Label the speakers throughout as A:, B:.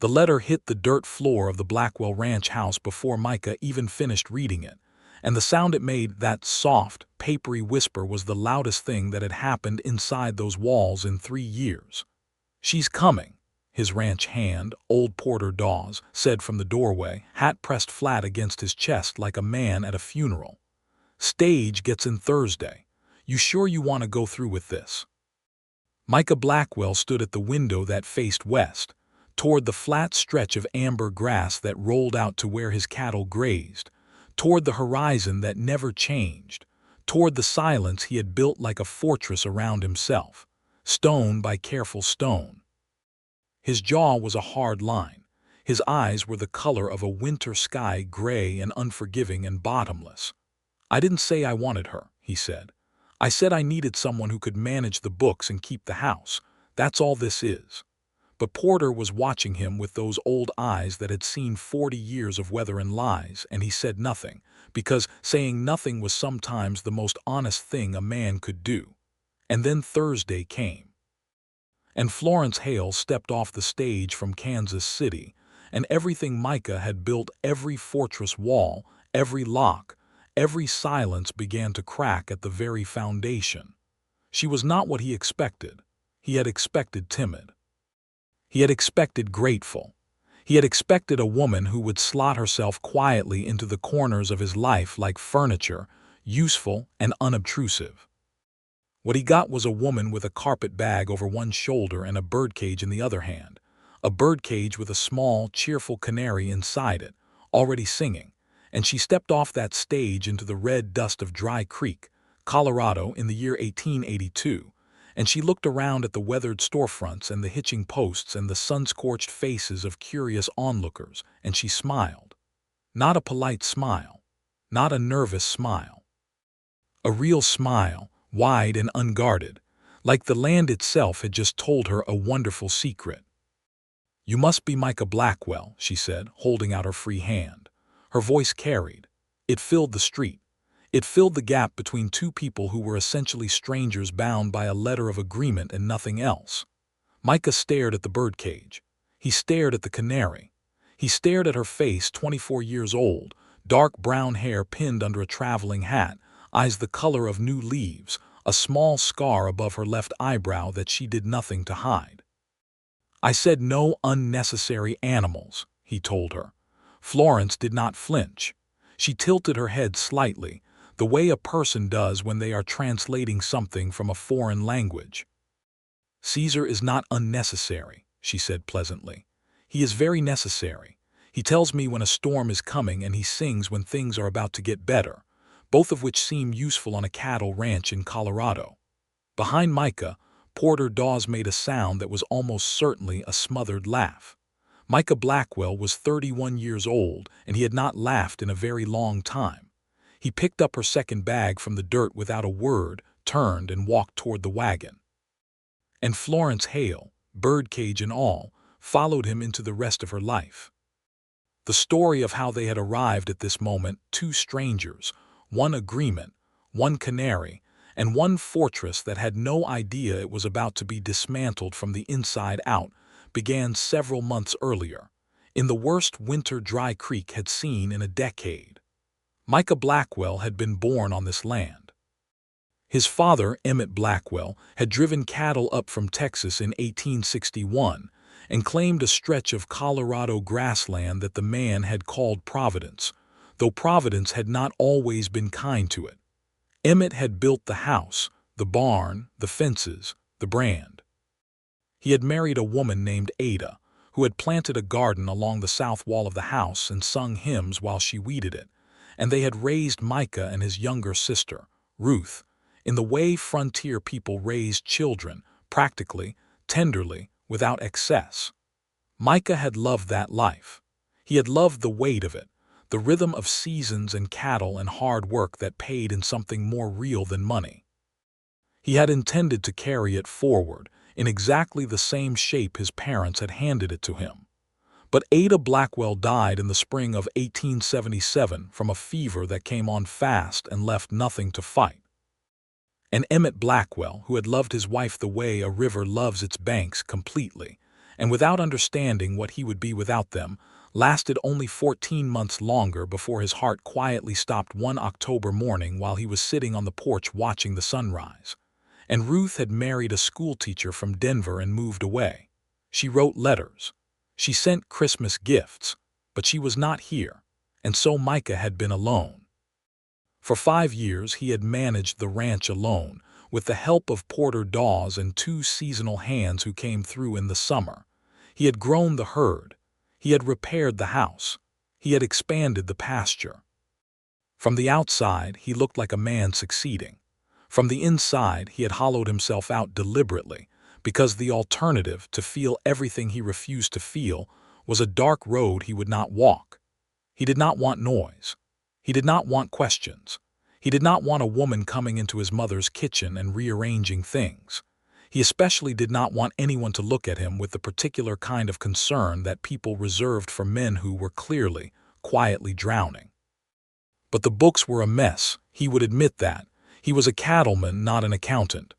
A: The letter hit the dirt floor of the Blackwell ranch house before Micah even finished reading it, and the sound it made, that soft, papery whisper, was the loudest thing that had happened inside those walls in 3 years. "She's coming," his ranch hand, old Porter Dawes, said from the doorway, hat pressed flat against his chest like a man at a funeral. "Stage gets in Thursday. You sure you want to go through with this?" Micah Blackwell stood at the window that faced west, toward the flat stretch of amber grass that rolled out to where his cattle grazed, toward the horizon that never changed, toward the silence he had built like a fortress around himself, stone by careful stone. His jaw was a hard line. His eyes were the color of a winter sky, gray and unforgiving and bottomless. "I didn't say I wanted her," he said. "I said I needed someone who could manage the books and keep the house. That's all this is." But Porter was watching him with those old eyes that had seen 40 years of weather and lies, and he said nothing, because saying nothing was sometimes the most honest thing a man could do. And then Thursday came. And Florence Hale stepped off the stage from Kansas City, and everything Micah had built, every fortress wall, every lock, every silence, began to crack at the very foundation. She was not what he expected. He had expected timid. He had expected grateful. He had expected a woman who would slot herself quietly into the corners of his life like furniture, useful and unobtrusive. What he got was a woman with a carpet bag over one shoulder and a birdcage in the other hand, a birdcage with a small, cheerful canary inside it, already singing, and she stepped off that stage into the red dust of Dry Creek, Colorado, in the year 1882, and she looked around at the weathered storefronts and the hitching posts and the sun-scorched faces of curious onlookers, and she smiled. Not a polite smile, not a nervous smile. A real smile, wide and unguarded, like the land itself had just told her a wonderful secret. "You must be Micah Blackwell," she said, holding out her free hand. Her voice carried. It filled the street. It filled the gap between two people who were essentially strangers bound by a letter of agreement and nothing else. Micah stared at the birdcage. He stared at the canary. He stared at her face, 24 years old, dark brown hair pinned under a traveling hat, eyes the color of new leaves, a small scar above her left eyebrow that she did nothing to hide. "I said no unnecessary animals," he told her. Florence did not flinch. She tilted her head slightly, the way a person does when they are translating something from a foreign language. "Caesar is not unnecessary," she said pleasantly. "He is very necessary. He tells me when a storm is coming and he sings when things are about to get better, both of which seem useful on a cattle ranch in Colorado." Behind Micah, Porter Dawes made a sound that was almost certainly a smothered laugh. Micah Blackwell was 31 years old, and he had not laughed in a very long time. He picked up her second bag from the dirt without a word, turned and walked toward the wagon. And Florence Hale, birdcage and all, followed him into the rest of her life. The story of how they had arrived at this moment, two strangers, one agreement, one canary, and one fortress that had no idea it was about to be dismantled from the inside out, began several months earlier, in the worst winter Dry Creek had seen in a decade. Micah Blackwell had been born on this land. His father, Emmett Blackwell, had driven cattle up from Texas in 1861 and claimed a stretch of Colorado grassland that the man had called Providence, though Providence had not always been kind to it. Emmett had built the house, the barn, the fences, the brand. He had married a woman named Ada, who had planted a garden along the south wall of the house and sung hymns while she weeded it, and they had raised Micah and his younger sister, Ruth, in the way frontier people raised children, practically, tenderly, without excess. Micah had loved that life. He had loved the weight of it, the rhythm of seasons and cattle and hard work that paid in something more real than money. He had intended to carry it forward in exactly the same shape his parents had handed it to him. But Ada Blackwell died in the spring of 1877 from a fever that came on fast and left nothing to fight. And Emmett Blackwell, who had loved his wife the way a river loves its banks completely, and without understanding what he would be without them, lasted only 14 months longer before his heart quietly stopped one October morning while he was sitting on the porch watching the sunrise. And Ruth had married a schoolteacher from Denver and moved away. She wrote letters. She sent Christmas gifts, but she was not here, and so Micah had been alone. For 5 years he had managed the ranch alone, with the help of Porter Dawes and 2 seasonal hands who came through in the summer. He had grown the herd. He had repaired the house. He had expanded the pasture. From the outside, he looked like a man succeeding. From the inside, he had hollowed himself out deliberately, because the alternative, to feel everything he refused to feel, was a dark road he would not walk. He did not want noise. He did not want questions. He did not want a woman coming into his mother's kitchen and rearranging things. He especially did not want anyone to look at him with the particular kind of concern that people reserved for men who were clearly, quietly drowning. But the books were a mess. He would admit that. He was a cattleman, not an accountant.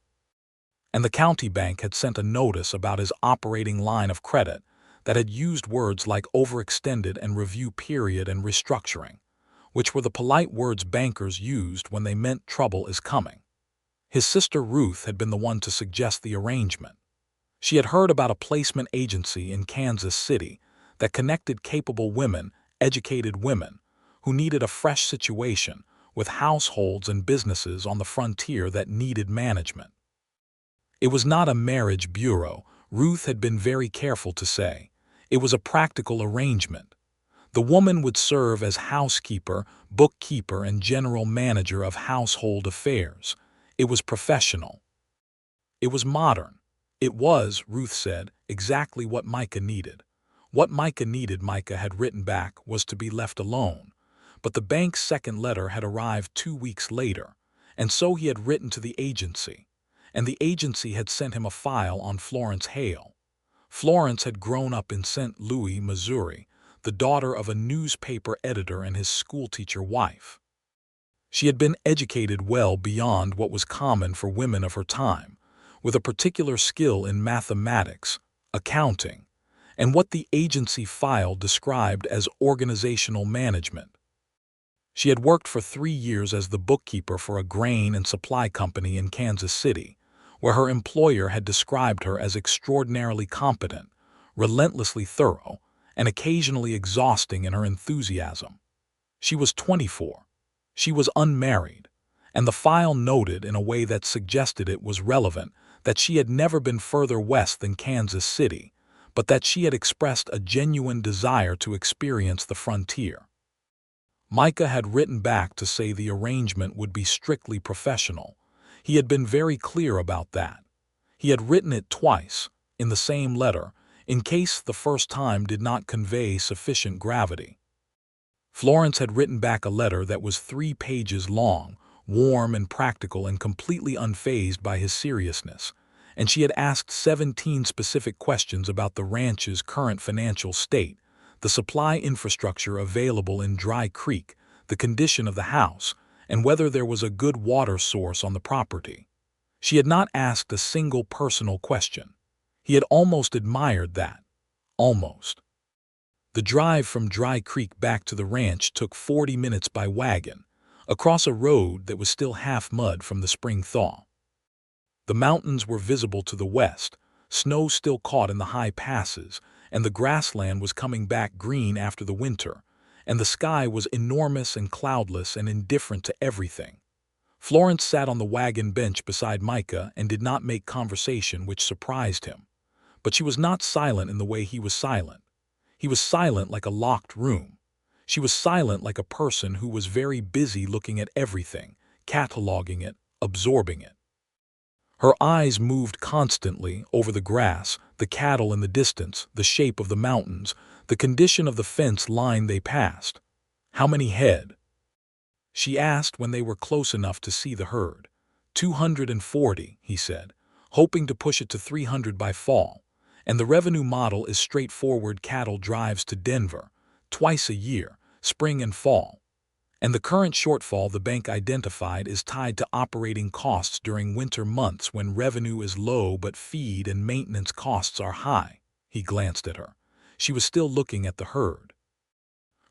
A: And the county bank had sent a notice about his operating line of credit that had used words like overextended and review period and restructuring, which were the polite words bankers used when they meant trouble is coming. His sister Ruth had been the one to suggest the arrangement. She had heard about a placement agency in Kansas City that connected capable women, educated women, who needed a fresh situation with households and businesses on the frontier that needed management. It was not a marriage bureau, Ruth had been very careful to say. It was a practical arrangement. The woman would serve as housekeeper, bookkeeper, and general manager of household affairs. It was professional. It was modern. It was, Ruth said, exactly what Micah needed. What Micah needed, Micah had written back, was to be left alone. But the bank's second letter had arrived 2 weeks later, and so he had written to the agency. And the agency had sent him a file on Florence Hale. Florence had grown up in St. Louis, Missouri, the daughter of a newspaper editor and his schoolteacher wife. She had been educated well beyond what was common for women of her time, with a particular skill in mathematics, accounting, and what the agency file described as organizational management. She had worked for 3 years as the bookkeeper for a grain and supply company in Kansas City, where her employer had described her as extraordinarily competent, relentlessly thorough, and occasionally exhausting in her enthusiasm. She was 24. She was unmarried, and the file noted in a way that suggested it was relevant that she had never been further west than Kansas City, but that she had expressed a genuine desire to experience the frontier. Micah had written back to say the arrangement would be strictly professional. He had been very clear about that. He had written it twice, in the same letter, in case the first time did not convey sufficient gravity. Florence had written back a letter that was 3 pages long, warm and practical and completely unfazed by his seriousness, and she had asked 17 specific questions about the ranch's current financial state, the supply infrastructure available in Dry Creek, the condition of the house, and whether there was a good water source on the property. She had not asked a single personal question. He had almost admired that. Almost. The drive from Dry Creek back to the ranch took 40 minutes by wagon, across a road that was still half mud from the spring thaw. The mountains were visible to the west, snow still caught in the high passes, and the grassland was coming back green after the winter, and the sky was enormous and cloudless and indifferent to everything. Florence sat on the wagon bench beside Micah and did not make conversation, which surprised him. But she was not silent in the way he was silent. He was silent like a locked room. She was silent like a person who was very busy looking at everything, cataloging it, absorbing it. Her eyes moved constantly over the grass, the cattle in the distance, the shape of the mountains, the condition of the fence line they passed. How many head? She asked when they were close enough to see the herd. 240, he said, hoping to push it to 300 by fall. And the revenue model is straightforward cattle drives to Denver, twice a year, spring and fall. And the current shortfall the bank identified is tied to operating costs during winter months when revenue is low but feed and maintenance costs are high. He glanced at her. She was still looking at the herd.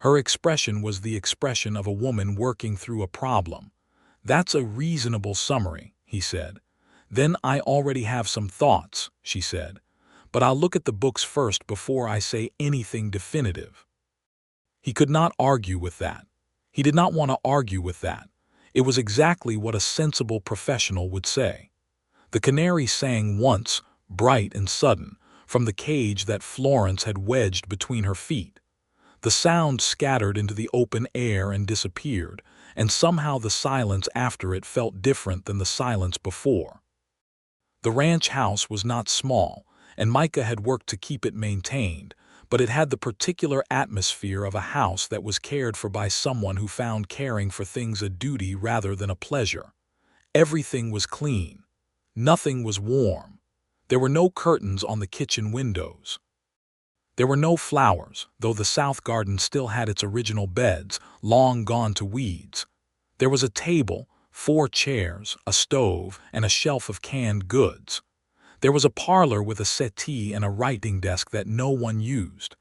A: Her expression was the expression of a woman working through a problem. "That's a reasonable summary," he said. "Then I already have some thoughts," she said. "But I'll look at the books first before I say anything definitive." He could not argue with that. He did not want to argue with that. It was exactly what a sensible professional would say. The canary sang once, bright and sudden, from the cage that Florence had wedged between her feet. The sound scattered into the open air and disappeared, and somehow the silence after it felt different than the silence before. The ranch house was not small, and Micah had worked to keep it maintained, but it had the particular atmosphere of a house that was cared for by someone who found caring for things a duty rather than a pleasure. Everything was clean. Nothing was warm. There were no curtains on the kitchen windows. There were no flowers, though the south garden still had its original beds, long gone to weeds. There was a table, 4 chairs, a stove, and a shelf of canned goods. There was a parlor with a settee and a writing desk that no one used.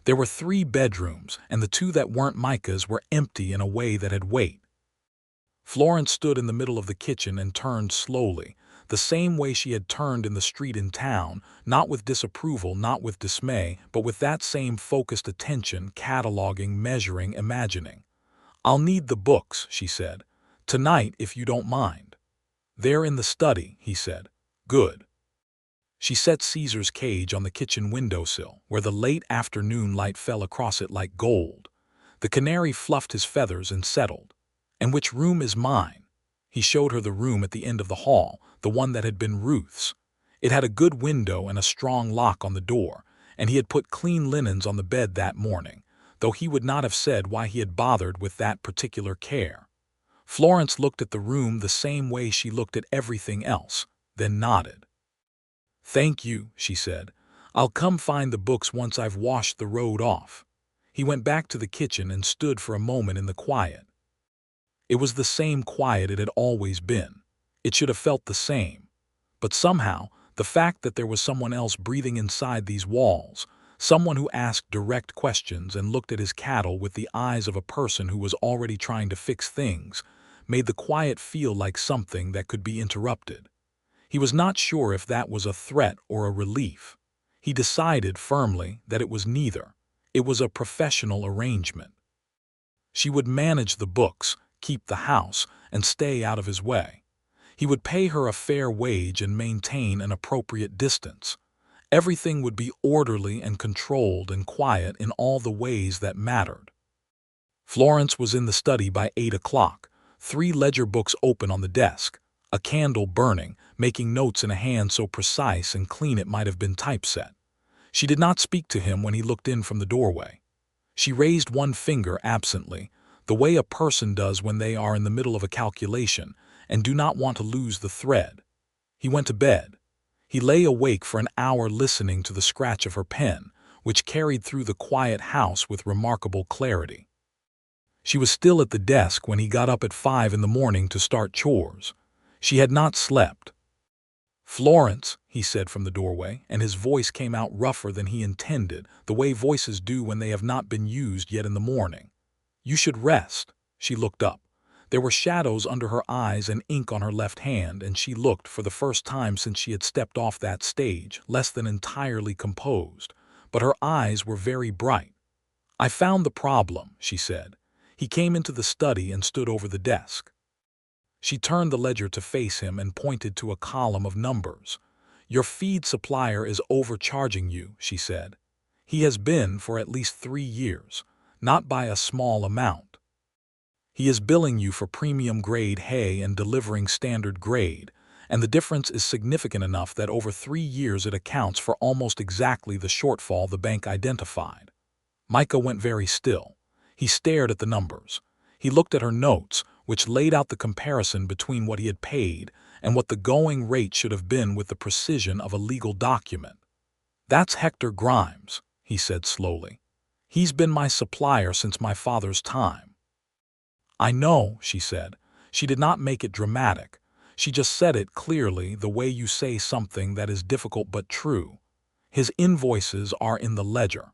A: There were 3 bedrooms, and the 2 that weren't Micah's were empty in a way that had weight. Florence stood in the middle of the kitchen and turned slowly, the same way she had turned in the street in town, not with disapproval, not with dismay, but with that same focused attention, cataloging, measuring, imagining. "I'll need the books," she said. "Tonight, if you don't mind." "They're in the study," he said. "Good." She set Caesar's cage on the kitchen windowsill, where the late afternoon light fell across it like gold. The canary fluffed his feathers and settled. "And which room is mine?" He showed her the room at the end of the hall, the one that had been Ruth's. It had a good window and a strong lock on the door, and he had put clean linens on the bed that morning, though he would not have said why he had bothered with that particular care. Florence looked at the room the same way she looked at everything else, then nodded. "Thank you," she said. "I'll come find the books once I've washed the road off." He went back to the kitchen and stood for a moment in the quiet. It was the same quiet it had always been. It should have felt the same. But somehow, the fact that there was someone else breathing inside these walls, someone who asked direct questions and looked at his cattle with the eyes of a person who was already trying to fix things, made the quiet feel like something that could be interrupted. He was not sure if that was a threat or a relief. He decided firmly that it was neither. It was a professional arrangement. She would manage the books, keep the house, and stay out of his way. He would pay her a fair wage and maintain an appropriate distance. Everything would be orderly and controlled and quiet in all the ways that mattered. Florence was in the study by 8 o'clock, 3 ledger books open on the desk, a candle burning, making notes in a hand so precise and clean it might have been typeset. She did not speak to him when he looked in from the doorway. She raised one finger absently, the way a person does when they are in the middle of a calculation and do not want to lose the thread. He went to bed. He lay awake for an hour listening to the scratch of her pen, which carried through the quiet house with remarkable clarity. She was still at the desk when he got up at 5 in the morning to start chores. She had not slept. "Florence," he said from the doorway, and his voice came out rougher than he intended, the way voices do when they have not been used yet in the morning. "You should rest." She looked up. There were shadows under her eyes and ink on her left hand, and she looked, for the first time since she had stepped off that stage, less than entirely composed. But her eyes were very bright. "I found the problem," she said. He came into the study and stood over the desk. She turned the ledger to face him and pointed to a column of numbers. "Your feed supplier is overcharging you," she said. "He has been for at least 3 years. Not by a small amount. He is billing you for premium grade hay and delivering standard grade, and the difference is significant enough that over 3 years it accounts for almost exactly the shortfall the bank identified." Micah went very still. He stared at the numbers. He looked at her notes, which laid out the comparison between what he had paid and what the going rate should have been with the precision of a legal document. "That's Hector Grimes," he said slowly. "He's been my supplier since my father's time." "I know," she said. She did not make it dramatic. She just said it clearly, the way you say something that is difficult but true. His invoices are in the ledger.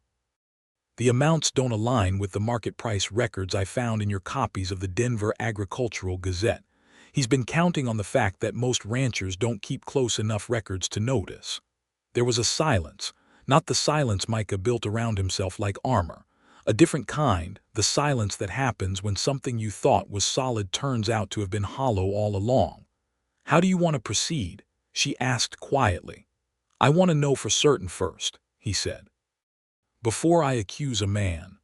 A: The amounts don't align with the market price records I found in your copies of the Denver Agricultural Gazette. He's been counting on the fact that most ranchers don't keep close enough records to notice. There was a silence, not the silence Micah built around himself like armor. A different kind, the silence that happens when something you thought was solid turns out to have been hollow all along. "How do you want to proceed?" she asked quietly. "I want to know for certain first," he said, "before I accuse a man."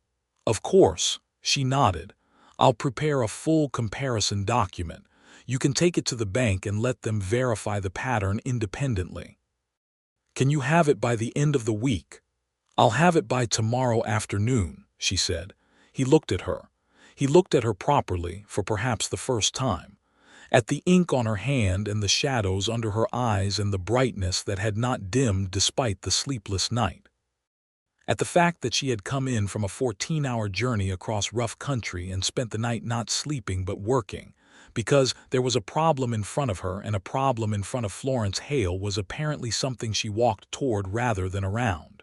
A: "Of course," she nodded. "I'll prepare a full comparison document. You can take it to the bank and let them verify the pattern independently." "Can you have it by the end of the week?" "I'll have it by tomorrow afternoon," she said. He looked at her. He looked at her properly, for perhaps the first time. At the ink on her hand and the shadows under her eyes and the brightness that had not dimmed despite the sleepless night. At the fact that she had come in from a 14-hour journey across rough country and spent the night not sleeping but working, because there was a problem in front of her and a problem in front of Florence Hale was apparently something she walked toward rather than around.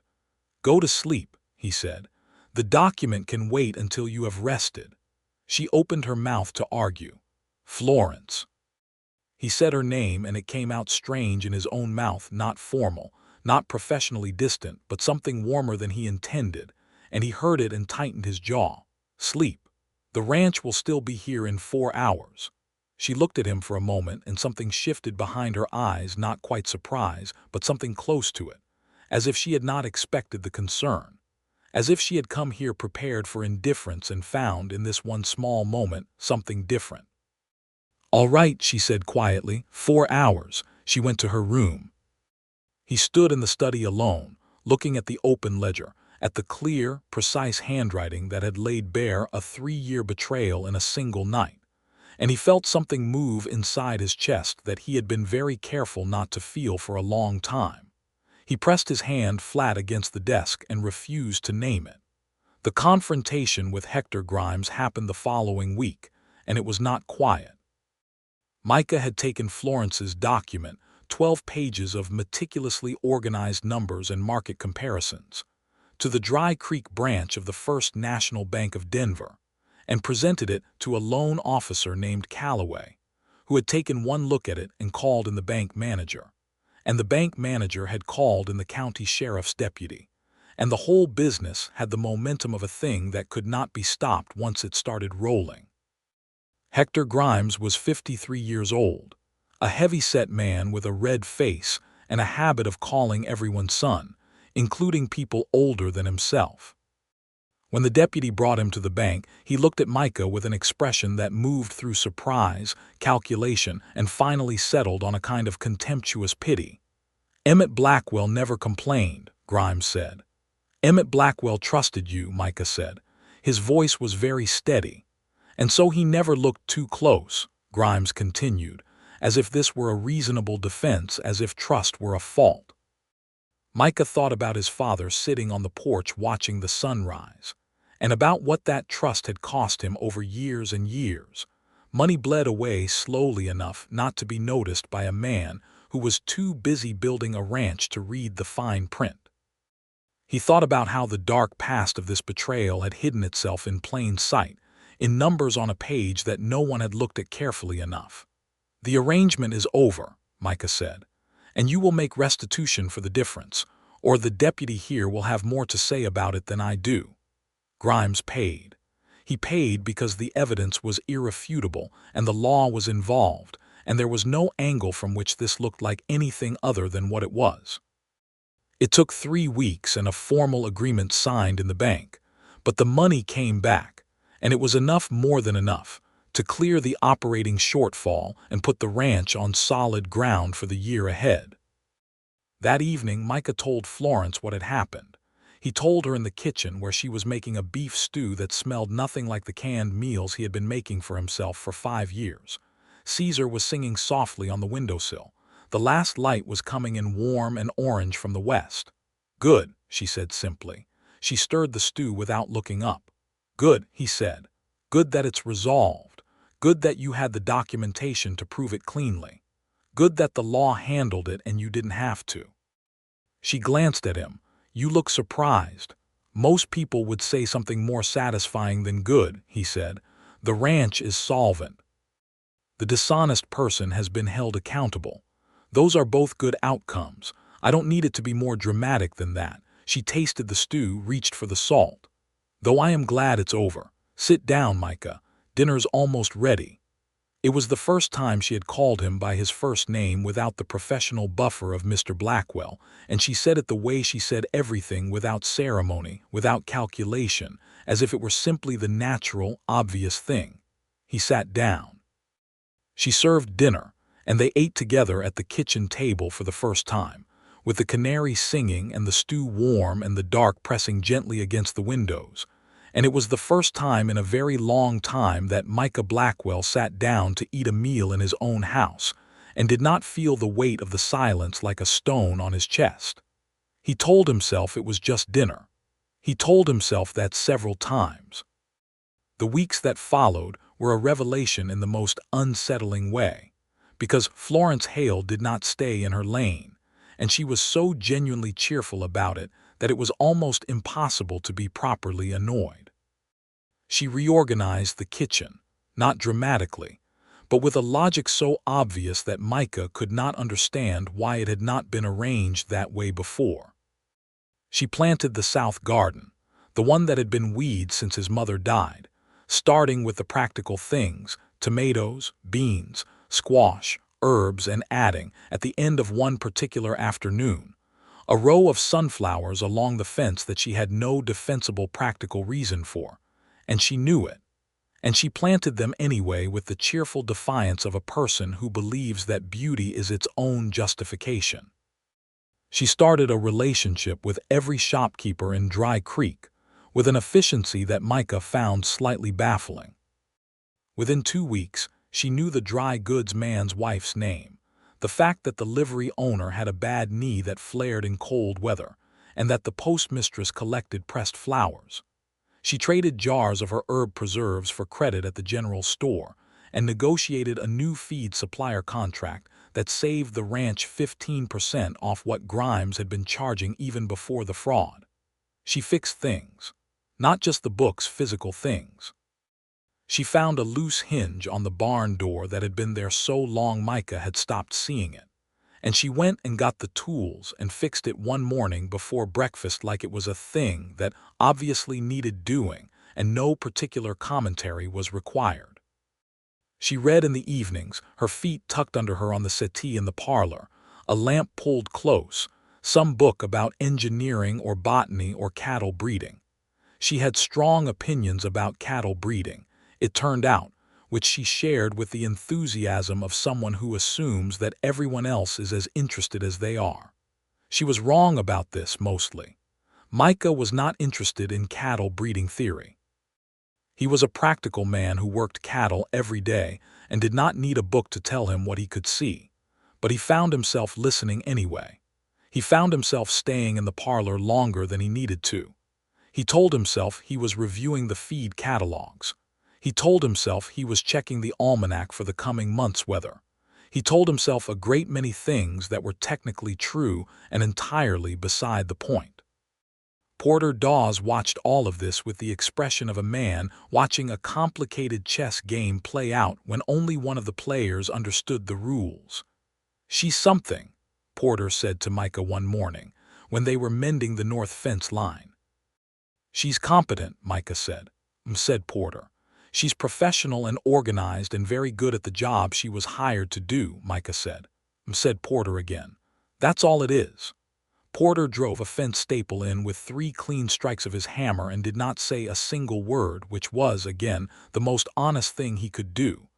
A: "Go to sleep," he said. "The document can wait until you have rested." She opened her mouth to argue. "Florence." He said her name and it came out strange in his own mouth, not formal, not professionally distant, but something warmer than he intended, and he heard it and tightened his jaw. "Sleep. The ranch will still be here in 4 hours. She looked at him for a moment and something shifted behind her eyes, not quite surprise, but something close to it, as if she had not expected the concern, as if she had come here prepared for indifference and found in this one small moment something different. "All right," she said quietly. 4 hours. She went to her room. He stood in the study alone, looking at the open ledger, at the clear, precise handwriting that had laid bare a 3-year betrayal in a single night, and he felt something move inside his chest that he had been very careful not to feel for a long time. He pressed his hand flat against the desk and refused to name it. The confrontation with Hector Grimes happened the following week, and it was not quiet. Micah had taken Florence's document, 12 pages of meticulously organized numbers and market comparisons, to the Dry Creek branch of the First National Bank of Denver, and presented it to a loan officer named Calloway, who had taken one look at it and called in the bank manager. And the bank manager had called in the county sheriff's deputy, and the whole business had the momentum of a thing that could not be stopped once it started rolling. Hector Grimes was 53 years old, a heavy-set man with a red face and a habit of calling everyone son, including people older than himself. When the deputy brought him to the bank, he looked at Micah with an expression that moved through surprise, calculation, and finally settled on a kind of contemptuous pity. "Emmett Blackwell never complained," Grimes said. "Emmett Blackwell trusted you," Micah said. His voice was very steady. "And so he never looked too close," Grimes continued, as if this were a reasonable defense, as if trust were a fault. Micah thought about his father sitting on the porch watching the sunrise, and about what that trust had cost him over years and years. Money bled away slowly enough not to be noticed by a man who was too busy building a ranch to read the fine print. He thought about how the dark past of this betrayal had hidden itself in plain sight, in numbers on a page that no one had looked at carefully enough. "The arrangement is over," Micah said, "and you will make restitution for the difference, or the deputy here will have more to say about it than I do." Grimes paid. He paid because the evidence was irrefutable and the law was involved, and there was no angle from which this looked like anything other than what it was. It took 3 weeks and a formal agreement signed in the bank, but the money came back, and it was enough, more than enough, to clear the operating shortfall and put the ranch on solid ground for the year ahead. That evening, Micah told Florence what had happened. He told her in the kitchen where she was making a beef stew that smelled nothing like the canned meals he had been making for himself for 5 years. Caesar was singing softly on the windowsill. The last light was coming in warm and orange from the west. "Good," she said simply. She stirred the stew without looking up. "Good," he said. "Good that it's resolved. Good that you had the documentation to prove it cleanly. Good that the law handled it and you didn't have to." She glanced at him. "You look surprised." "Most people would say something more satisfying than good," he said. "The ranch is solvent. The dishonest person has been held accountable. Those are both good outcomes. I don't need it to be more dramatic than that." She tasted the stew, reached for the salt. "Though I am glad it's over. Sit down, Micah. Dinner's almost ready." It was the first time she had called him by his first name without the professional buffer of Mr. Blackwell, and she said it the way she said everything, without ceremony, without calculation, as if it were simply the natural, obvious thing. He sat down. She served dinner, and they ate together at the kitchen table for the first time, with the canary singing and the stew warm and the dark pressing gently against the windows. And it was the first time in a very long time that Micah Blackwell sat down to eat a meal in his own house, and did not feel the weight of the silence like a stone on his chest. He told himself it was just dinner. He told himself that several times. The weeks that followed were a revelation in the most unsettling way, because Florence Hale did not stay in her lane, and she was so genuinely cheerful about it that it was almost impossible to be properly annoyed. She reorganized the kitchen, not dramatically, but with a logic so obvious that Micah could not understand why it had not been arranged that way before. She planted the south garden, the one that had been weeds since his mother died, starting with the practical things: tomatoes, beans, squash, herbs, and adding, at the end of one particular afternoon, a row of sunflowers along the fence that she had no defensible practical reason for, and she knew it. And she planted them anyway with the cheerful defiance of a person who believes that beauty is its own justification. She started a relationship with every shopkeeper in Dry Creek, with an efficiency that Micah found slightly baffling. Within 2 weeks, she knew the dry goods man's wife's name, the fact that the livery owner had a bad knee that flared in cold weather, and that the postmistress collected pressed flowers. She traded jars of her herb preserves for credit at the general store, and negotiated a new feed supplier contract that saved the ranch 15% off what Grimes had been charging even before the fraud. She fixed things, not just the book's physical things. She found a loose hinge on the barn door that had been there so long Micah had stopped seeing it, and she went and got the tools and fixed it one morning before breakfast like it was a thing that obviously needed doing and no particular commentary was required. She read in the evenings, her feet tucked under her on the settee in the parlor, a lamp pulled close, some book about engineering or botany or cattle breeding. She had strong opinions about cattle breeding, it turned out, which she shared with the enthusiasm of someone who assumes that everyone else is as interested as they are. She was wrong about this mostly. Micah was not interested in cattle breeding theory. He was a practical man who worked cattle every day and did not need a book to tell him what he could see. But he found himself listening anyway. He found himself staying in the parlor longer than he needed to. He told himself he was reviewing the feed catalogs. He told himself he was checking the almanac for the coming month's weather. He told himself a great many things that were technically true and entirely beside the point. Porter Dawes watched all of this with the expression of a man watching a complicated chess game play out when only one of the players understood the rules. "She's something," Porter said to Micah one morning, when they were mending the north fence line. "She's competent," Micah said. Said Porter. "She's professional and organized and very good at the job she was hired to do," Micah said. Said Porter again. "That's all it is." Porter drove a fence staple in with 3 clean strikes of his hammer and did not say a single word, which was, again, the most honest thing he could do.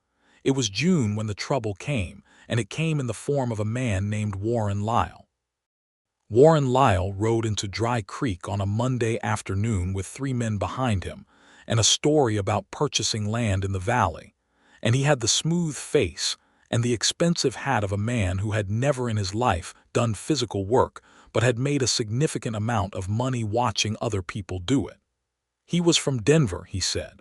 A: It was June when the trouble came, and it came in the form of a man named Warren Lyle. Warren Lyle rode into Dry Creek on a Monday afternoon with 3 men behind him, and a story about purchasing land in the valley, and he had the smooth face and the expensive hat of a man who had never in his life done physical work but had made a significant amount of money watching other people do it. He was from Denver, he said.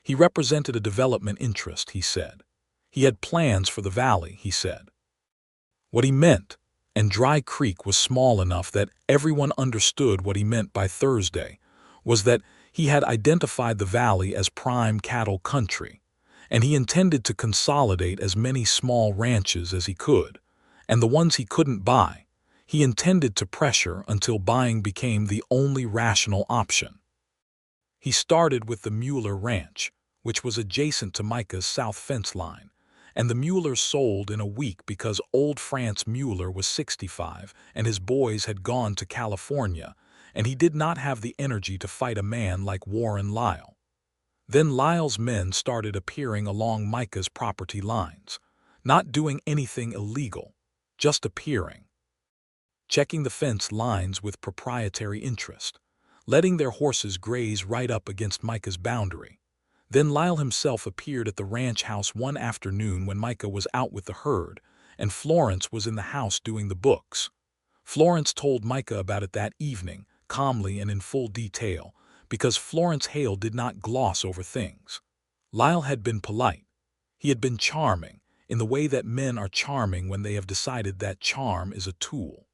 A: He represented a development interest, he said. He had plans for the valley, he said. What he meant, And Dry Creek was small enough that everyone understood what he meant by Thursday, was that he had identified the valley as prime cattle country, and he intended to consolidate as many small ranches as he could, and the ones he couldn't buy, he intended to pressure until buying became the only rational option. He started with the Mueller Ranch, which was adjacent to Micah's south fence line, and the Muellers sold in a week because old France Mueller was 65 and his boys had gone to California, and he did not have the energy to fight a man like Warren Lyle. Then Lyle's men started appearing along Micah's property lines, not doing anything illegal, just appearing, checking the fence lines with proprietary interest, letting their horses graze right up against Micah's boundary. Then Lyle himself appeared at the ranch house one afternoon when Micah was out with the herd, and Florence was in the house doing the books. Florence told Micah about it that evening, calmly and in full detail, because Florence Hale did not gloss over things. Lyle had been polite. He had been charming, in the way that men are charming when they have decided that charm is a tool.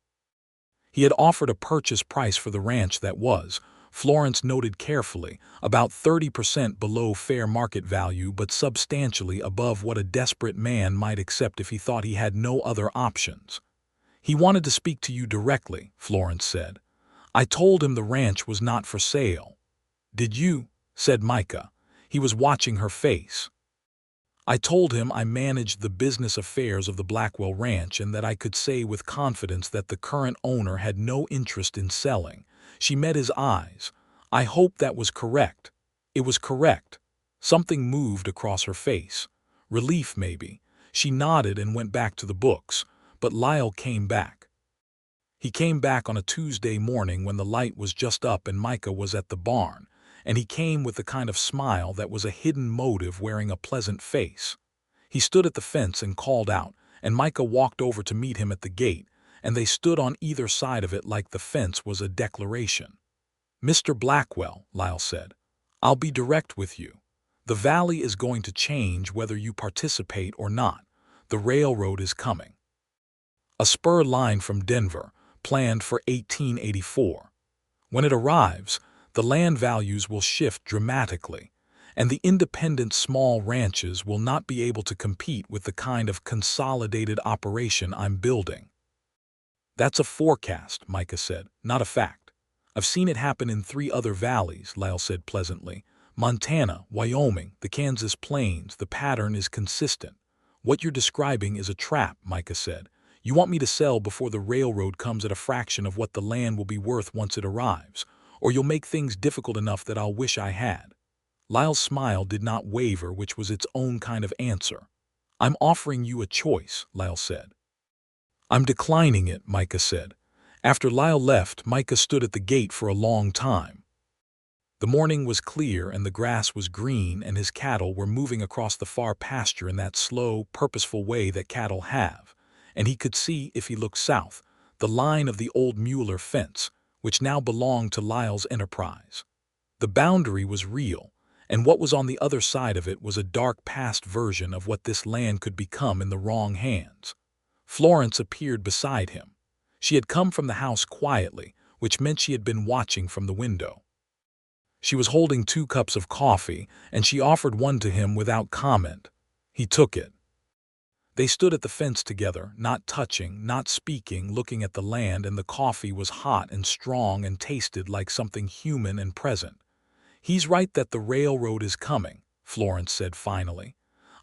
A: He had offered a purchase price for the ranch that was, Florence noted carefully, about 30% below fair market value but substantially above what a desperate man might accept if he thought he had no other options. "He wanted to speak to you directly," Florence said. "I told him the ranch was not for sale." "Did you?" said Micah. He was watching her face. "I told him I managed the business affairs of the Blackwell Ranch and that I could say with confidence that the current owner had no interest in selling." She met his eyes. "I hope that was correct." It was correct. Something moved across her face. Relief, maybe. She nodded and went back to the books, but Lyle came back. He came back on a Tuesday morning when the light was just up and Micah was at the barn, and he came with the kind of smile that was a hidden motive wearing a pleasant face. He stood at the fence and called out, and Micah walked over to meet him at the gate, and they stood on either side of it like the fence was a declaration. "Mr. Blackwell," Lyle said, "I'll be direct with you. The valley is going to change whether you participate or not. The railroad is coming. A spur line from Denver, planned for 1884. When it arrives, the land values will shift dramatically, and the independent small ranches will not be able to compete with the kind of consolidated operation I'm building." "That's a forecast," Micah said, "not a fact. I've seen it happen in 3 other valleys," Lyle said pleasantly. "Montana, Wyoming, the Kansas Plains, the pattern is consistent." "What you're describing is a trap," Micah said. "You want me to sell before the railroad comes at a fraction of what the land will be worth once it arrives, or you'll make things difficult enough that I'll wish I had." Lyle's smile did not waver, which was its own kind of answer. "I'm offering you a choice," Lyle said. "I'm declining it," Micah said. After Lyle left, Micah stood at the gate for a long time. The morning was clear and the grass was green and his cattle were moving across the far pasture in that slow, purposeful way that cattle have, and he could see, if he looked south, the line of the old Mueller fence, which now belonged to Lyle's enterprise. The boundary was real, and what was on the other side of it was a dark past version of what this land could become in the wrong hands. Florence appeared beside him. She had come from the house quietly, which meant she had been watching from the window. She was holding 2 cups of coffee, and she offered one to him without comment. He took it. They stood at the fence together, not touching, not speaking, looking at the land, and the coffee was hot and strong and tasted like something human and present. "He's right that the railroad is coming," Florence said finally.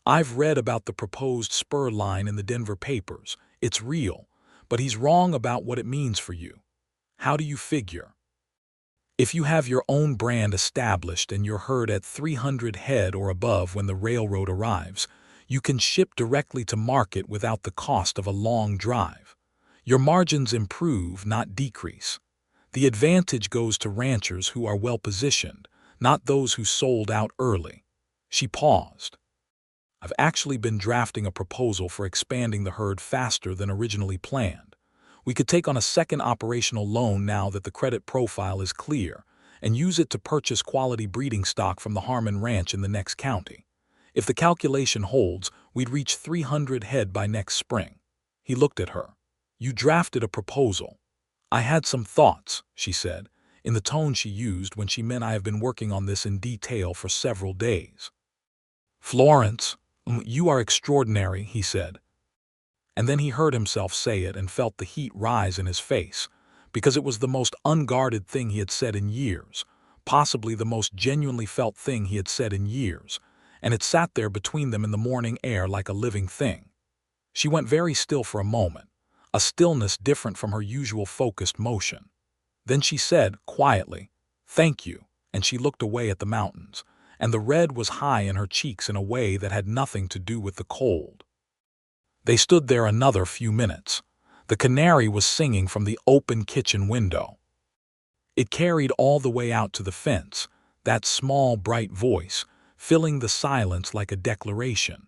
A: "I've read about the proposed spur line in the Denver papers. It's real, but he's wrong about what it means for you. How do you figure? If you have your own brand established and you're herd at 300 head or above when the railroad arrives, you can ship directly to market without the cost of a long drive. Your margins improve, not decrease. The advantage goes to ranchers who are well positioned, not those who sold out early." She paused. "I've actually been drafting a proposal for expanding the herd faster than originally planned. We could take on a second operational loan now that the credit profile is clear, and use it to purchase quality breeding stock from the Harmon Ranch in the next county. If the calculation holds, we'd reach 300 head by next spring." He looked at her. You drafted a proposal. I had some thoughts, she said, in the tone she used when she meant I have been working on this in detail for several days. Florence, you are extraordinary, he said. And then he heard himself say it and felt the heat rise in his face, because it was the most unguarded thing he had said in years, possibly the most genuinely felt thing he had said in years, and it sat there between them in the morning air like a living thing. She went very still for a moment, a stillness different from her usual focused motion. Then she said, quietly, "Thank you," and she looked away at the mountains, and the red was high in her cheeks in a way that had nothing to do with the cold. They stood there another few minutes. The canary was singing from the open kitchen window. It carried all the way out to the fence, that small, bright voice, filling the silence like a declaration.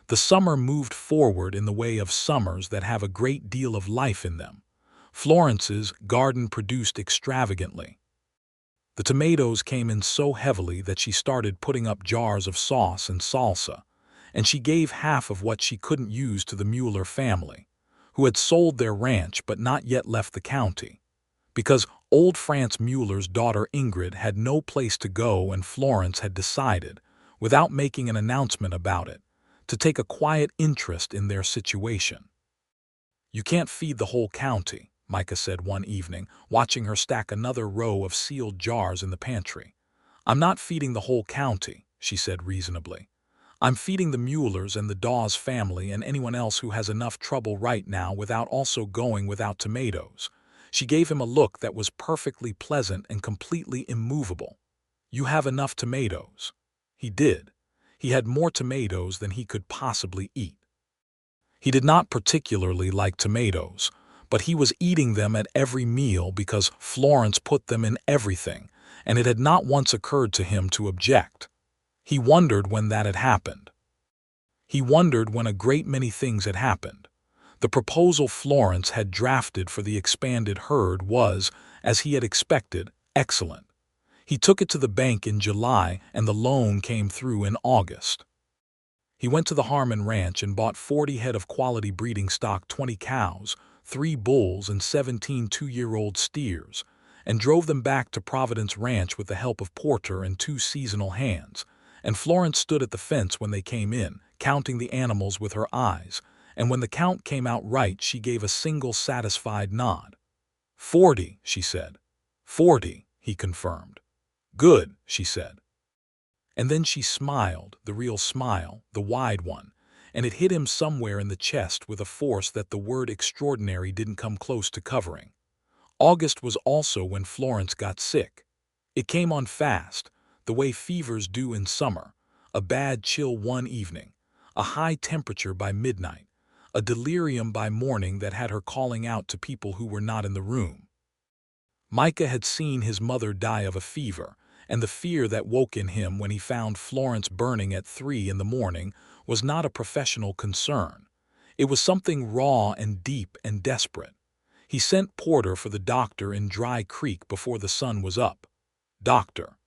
A: The summer moved forward in the way of summers that have a great deal of life in them. Florence's garden produced extravagantly. The tomatoes came in so heavily that she started putting up jars of sauce and salsa, and she gave half of what she couldn't use to the Mueller family, who had sold their ranch but not yet left the county, because old Franz Mueller's daughter Ingrid had no place to go and Florence had decided, without making an announcement about it, to take a quiet interest in their situation. "You can't feed the whole county," Micah said one evening, watching her stack another row of sealed jars in the pantry. "I'm not feeding the whole county," she said reasonably. "I'm feeding the Muellers and the Dawes family and anyone else who has enough trouble right now without also going without tomatoes." She gave him a look that was perfectly pleasant and completely immovable. "You have enough tomatoes." He did. He had more tomatoes than he could possibly eat. He did not particularly like tomatoes, but he was eating them at every meal because Florence put them in everything, and it had not once occurred to him to object. He wondered when that had happened. He wondered when a great many things had happened. The proposal Florence had drafted for the expanded herd was, as he had expected, excellent. He took it to the bank in July and the loan came through in August. He went to the Harmon Ranch and bought 40 head of quality breeding stock, 20 cows, 3 bulls, and 17 two-year-old steers, and drove them back to Providence Ranch with the help of Porter and 2 seasonal hands. And Florence stood at the fence when they came in, counting the animals with her eyes, and when the count came out right she gave a single satisfied nod. 40, she said. 40, he confirmed. Good, she said. And then she smiled, the real smile, the wide one, and it hit him somewhere in the chest with a force that the word extraordinary didn't come close to covering. August was also when Florence got sick. It came on fast, the way fevers do in summer, a bad chill one evening, a high temperature by midnight, a delirium by morning that had her calling out to people who were not in the room. Micah had seen his mother die of a fever, and the fear that woke in him when he found Florence burning at 3 in the morning was not a professional concern. It was something raw and deep and desperate. He sent Porter for the doctor in Dry Creek before the sun was up. Doctor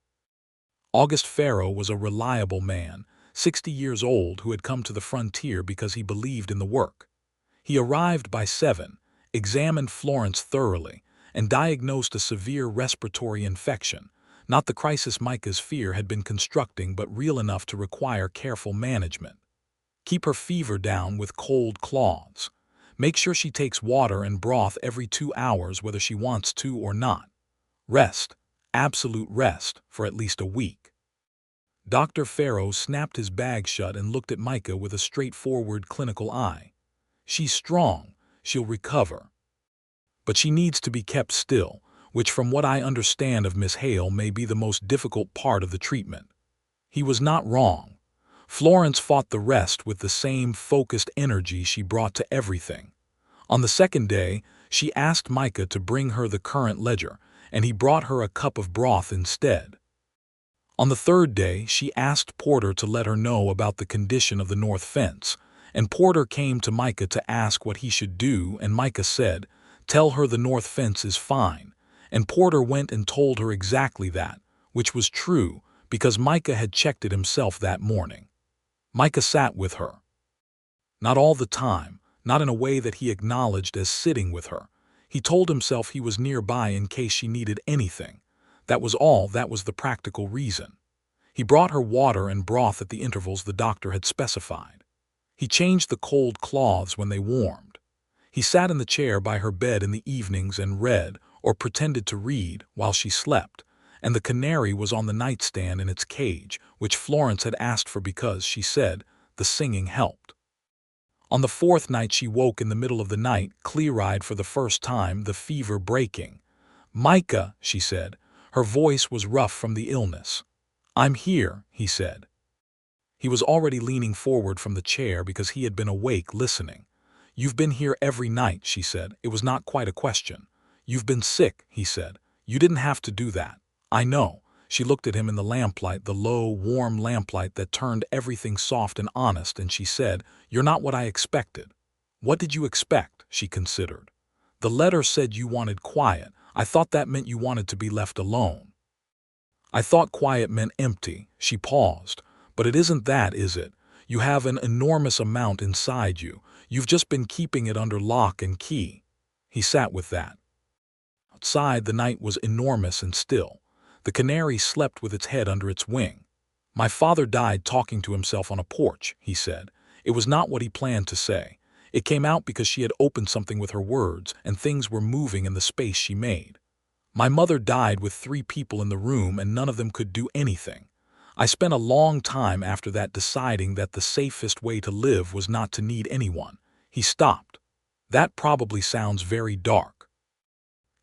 A: August Farrow was a reliable man, 60 years old, who had come to the frontier because he believed in the work. He arrived by 7, examined Florence thoroughly, and diagnosed a severe respiratory infection, not the crisis Micah's fear had been constructing but real enough to require careful management. Keep her fever down with cold cloths. Make sure she takes water and broth every 2 hours whether she wants to or not. Rest, absolute rest, for at least a week. Dr. Farrow snapped his bag shut and looked at Micah with a straightforward clinical eye. She's strong, she'll recover. But she needs to be kept still, which from what I understand of Miss Hale may be the most difficult part of the treatment. He was not wrong. Florence fought the rest with the same focused energy she brought to everything. On the second day, she asked Micah to bring her the current ledger, and he brought her a cup of broth instead. On the third day, she asked Porter to let her know about the condition of the north fence, and Porter came to Micah to ask what he should do, and Micah said, "Tell her the north fence is fine." And Porter went and told her exactly that, which was true because Micah had checked it himself that morning. Micah sat with her. Not all the time, not in a way that he acknowledged as sitting with her. He told himself he was nearby in case she needed anything. That was all, that was the practical reason. He brought her water and broth at the intervals the doctor had specified. He changed the cold cloths when they warmed. He sat in the chair by her bed in the evenings and read, or pretended to read, while she slept, and the canary was on the nightstand in its cage, which Florence had asked for because, she said, the singing helped. On the fourth night she woke in the middle of the night, clear-eyed for the first time, the fever breaking. "Micah," she said. Her voice was rough from the illness. "I'm here," he said. He was already leaning forward from the chair because he had been awake listening. "You've been here every night," she said. It was not quite a question. "You've been sick," he said. "You didn't have to do that. I know." She looked at him in the lamplight, the low, warm lamplight that turned everything soft and honest, and she said, "You're not what I expected." "What did you expect?" she considered. "The letter said you wanted quiet. I thought that meant you wanted to be left alone." "I thought quiet meant empty." She paused. "But it isn't that, is it? You have an enormous amount inside you. You've just been keeping it under lock and key." He sat with that. Outside, the night was enormous and still. The canary slept with its head under its wing. "My father died talking to himself on a porch," he said. It was not what he planned to say. It came out because she had opened something with her words, and things were moving in the space she made. "My mother died with 3 people in the room, and none of them could do anything. I spent a long time after that deciding that the safest way to live was not to need anyone." He stopped. "That probably sounds very dark."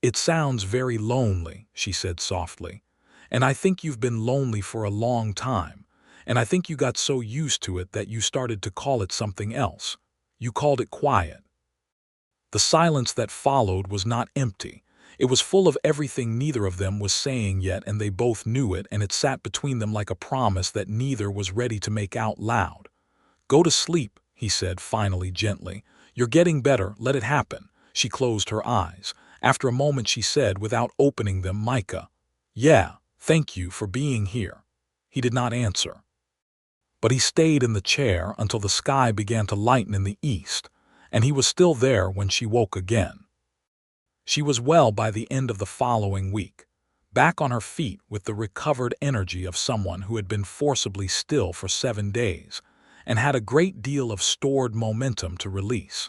A: "It sounds very lonely," she said softly. "And I think you've been lonely for a long time. And I think you got so used to it that you started to call it something else. You called it quiet." The silence that followed was not empty. It was full of everything neither of them was saying yet, and they both knew it, and it sat between them like a promise that neither was ready to make out loud. "Go to sleep," he said finally gently. "You're getting better. Let it happen." She closed her eyes. After a moment she said, without opening them, "Micah." "Yeah, thank you for being here." He did not answer. But he stayed in the chair until the sky began to lighten in the east, and he was still there when she woke again. She was well by the end of the following week, back on her feet with the recovered energy of someone who had been forcibly still for 7 days, and had a great deal of stored momentum to release.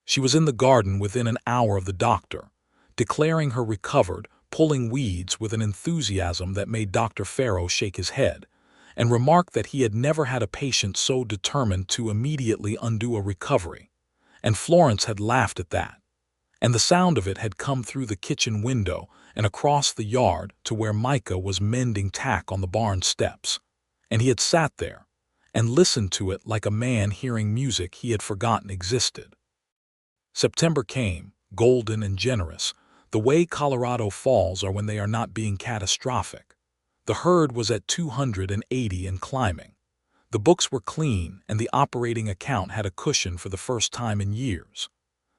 A: She was in the garden within an hour of the doctor, declaring her recovered, pulling weeds with an enthusiasm that made Dr. Farrow shake his head, and remarked that he had never had a patient so determined to immediately undo a recovery. And Florence had laughed at that. And the sound of it had come through the kitchen window and across the yard to where Micah was mending tack on the barn steps. And he had sat there and listened to it like a man hearing music he had forgotten existed. September came, golden and generous, the way Colorado falls are when they are not being catastrophic. The herd was at 280 and climbing. The books were clean, and the operating account had a cushion for the first time in years.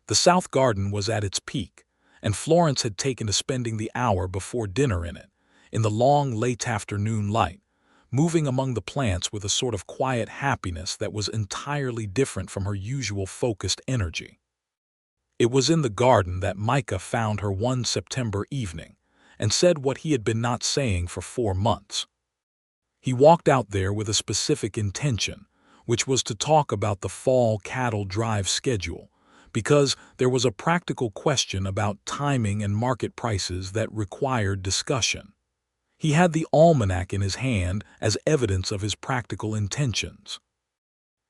A: The south garden was at its peak, and Florence had taken to spending the hour before dinner in it, in the long late afternoon light, moving among the plants with a sort of quiet happiness that was entirely different from her usual focused energy. It was in the garden that Micah found her one September evening, and said what he had been not saying for 4 months. He walked out there with a specific intention, which was to talk about the fall cattle drive schedule, because there was a practical question about timing and market prices that required discussion. He had the almanac in his hand as evidence of his practical intentions.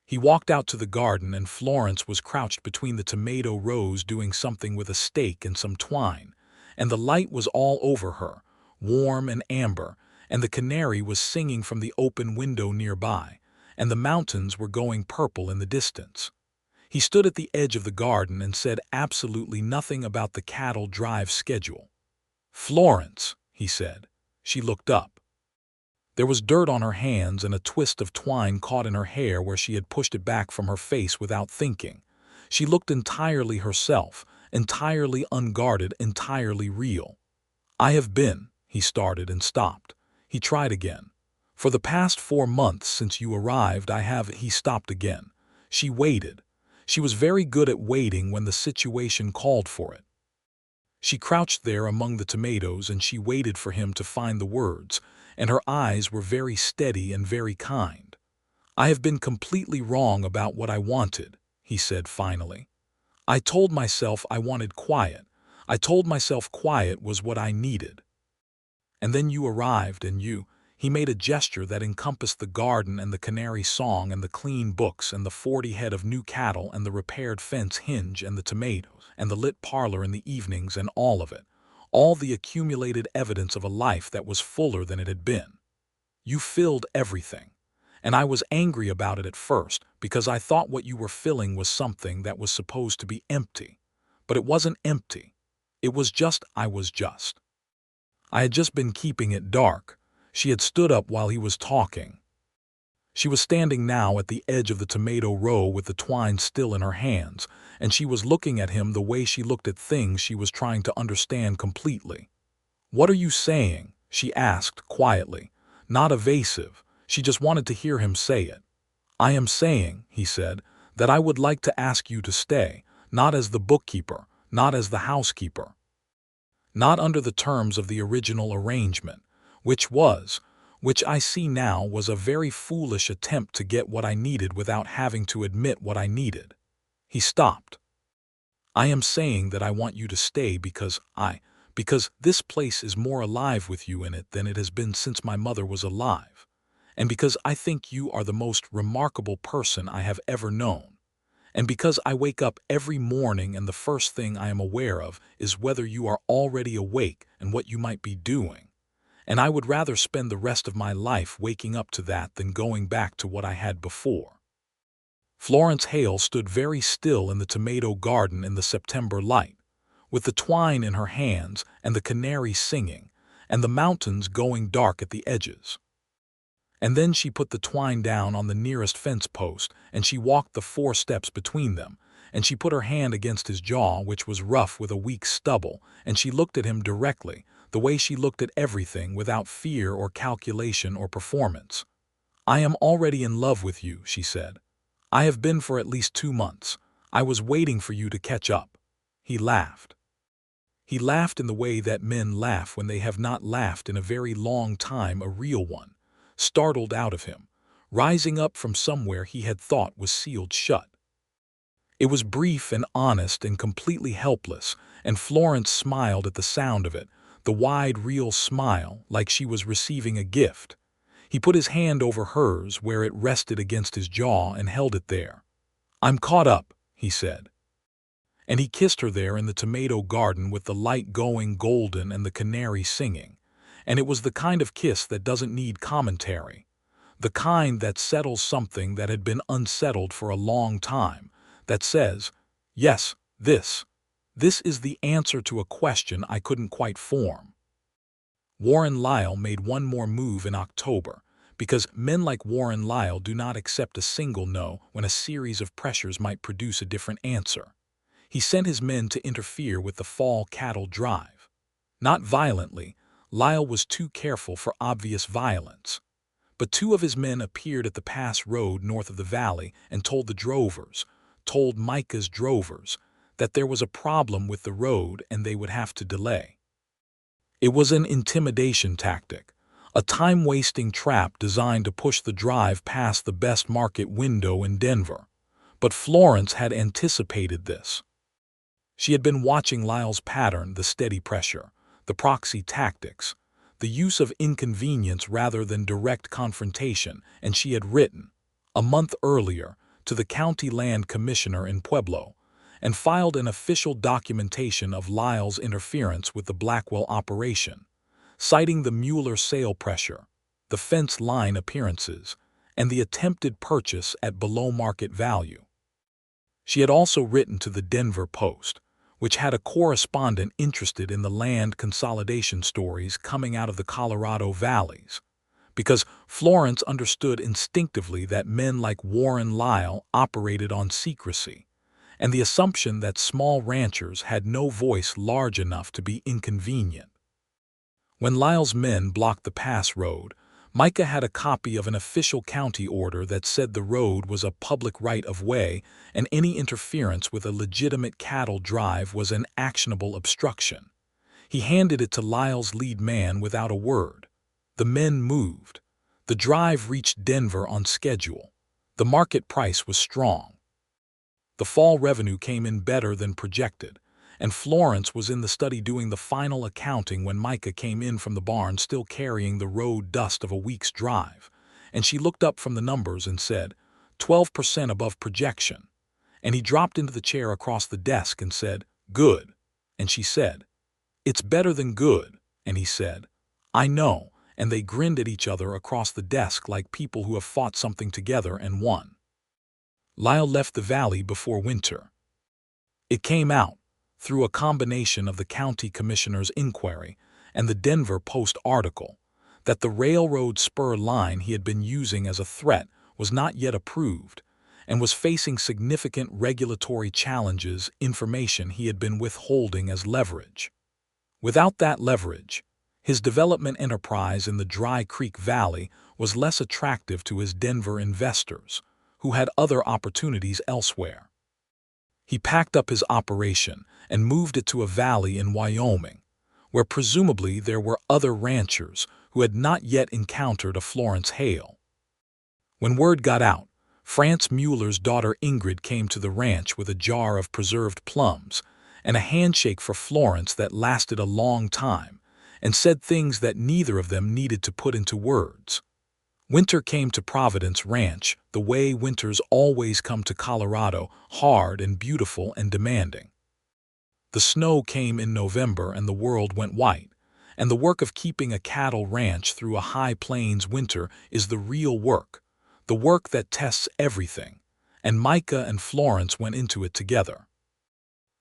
A: He walked out to the garden, and Florence was crouched between the tomato rows doing something with a stake and some twine, and the light was all over her, warm and amber, and the canary was singing from the open window nearby, and the mountains were going purple in the distance. He stood at the edge of the garden and said absolutely nothing about the cattle drive schedule. "Florence," he said. She looked up. There was dirt on her hands, and a twist of twine caught in her hair where she had pushed it back from her face without thinking. She looked entirely herself, entirely unguarded, entirely real. "I have been," he started and stopped. He tried again. "For the past 4 months since you arrived I have—" He stopped again. She waited. She was very good at waiting when the situation called for it. She crouched there among the tomatoes and she waited for him to find the words, and her eyes were very steady and very kind. "I have been completely wrong about what I wanted," he said finally. "I told myself I wanted quiet. I told myself quiet was what I needed. And then you arrived and he made a gesture that encompassed the garden and the canary song and the clean books and the 40 head of new cattle and the repaired fence hinge and the tomatoes and the lit parlor in the evenings and all of it, all the accumulated evidence of a life that was fuller than it had been. You filled everything. And I was angry about it at first because I thought what you were filling was something that was supposed to be empty. But it wasn't empty. It was just I had just been keeping it dark." She had stood up while he was talking. She was standing now at the edge of the tomato row with the twine still in her hands, and she was looking at him the way she looked at things she was trying to understand completely. "What are you saying?" she asked quietly, not evasive. She just wanted to hear him say it. "I am saying," he said, "that I would like to ask you to stay, not as the bookkeeper, not as the housekeeper. Not under the terms of the original arrangement, which I see now was a very foolish attempt to get what I needed without having to admit what I needed." He stopped. "I am saying that I want you to stay because this place is more alive with you in it than it has been since my mother was alive. And because I think you are the most remarkable person I have ever known. And because I wake up every morning and the first thing I am aware of is whether you are already awake and what you might be doing. And I would rather spend the rest of my life waking up to that than going back to what I had before." Florence Hale stood very still in the tomato garden in the September light, with the twine in her hands and the canary singing, and the mountains going dark at the edges. And then she put the twine down on the nearest fence post, and she walked the 4 steps between them, and she put her hand against his jaw, which was rough with a weak stubble, and she looked at him directly, the way she looked at everything without fear or calculation or performance. "I am already in love with you," she said. "I have been for at least 2 months. I was waiting for you to catch up." He laughed. He laughed in the way that men laugh when they have not laughed in a very long time, a real one, startled out of him, rising up from somewhere he had thought was sealed shut. It was brief and honest and completely helpless, and Florence smiled at the sound of it, the wide, real smile, like she was receiving a gift. He put his hand over hers where it rested against his jaw and held it there. "I'm caught up," he said. And he kissed her there in the tomato garden with the light going golden and the canary singing. And it was the kind of kiss that doesn't need commentary, the kind that settles something that had been unsettled for a long time, that says, "Yes, this is the answer to a question I couldn't quite form." Warren Lyle made one more move in October, because men like Warren Lyle do not accept a single no when a series of pressures might produce a different answer. He sent his men to interfere with the fall cattle drive. Not violently. Lyle was too careful for obvious violence. But 2 of his men appeared at the pass road north of the valley and told Micah's drovers, that there was a problem with the road and they would have to delay. It was an intimidation tactic, a time-wasting trap designed to push the drive past the best market window in Denver. But Florence had anticipated this. She had been watching Lyle's pattern, the steady pressure, the proxy tactics, the use of inconvenience rather than direct confrontation, and she had written, a month earlier, to the county land commissioner in Pueblo, and filed an official documentation of Lyle's interference with the Blackwell operation, citing the Mueller sale pressure, the fence line appearances, and the attempted purchase at below market value. She had also written to the Denver Post, which had a correspondent interested in the land consolidation stories coming out of the Colorado valleys, because Florence understood instinctively that men like Warren Lyle operated on secrecy, and the assumption that small ranchers had no voice large enough to be inconvenient. When Lyle's men blocked the pass road, Micah had a copy of an official county order that said the road was a public right-of-way and any interference with a legitimate cattle drive was an actionable obstruction. He handed it to Lyle's lead man without a word. The men moved. The drive reached Denver on schedule. The market price was strong. The fall revenue came in better than projected, and Florence was in the study doing the final accounting when Micah came in from the barn still carrying the road dust of a week's drive, and she looked up from the numbers and said, 12% above projection. And he dropped into the chair across the desk and said, good. And she said, it's better than good. And he said, I know, and they grinned at each other across the desk like people who have fought something together and won. Lyle left the valley before winter. It came out, through a combination of the county commissioner's inquiry and the Denver Post article, that the railroad spur line he had been using as a threat was not yet approved and was facing significant regulatory challenges, information he had been withholding as leverage. Without that leverage, his development enterprise in the Dry Creek Valley was less attractive to his Denver investors, who had other opportunities elsewhere. He packed up his operation and moved it to a valley in Wyoming, where presumably there were other ranchers who had not yet encountered a Florence Hale. When word got out, France Mueller's daughter Ingrid came to the ranch with a jar of preserved plums and a handshake for Florence that lasted a long time and said things that neither of them needed to put into words. Winter came to Providence Ranch the way winters always come to Colorado, hard and beautiful and demanding. The snow came in November and the world went white, and the work of keeping a cattle ranch through a high plains winter is the real work, the work that tests everything, and Micah and Florence went into it together.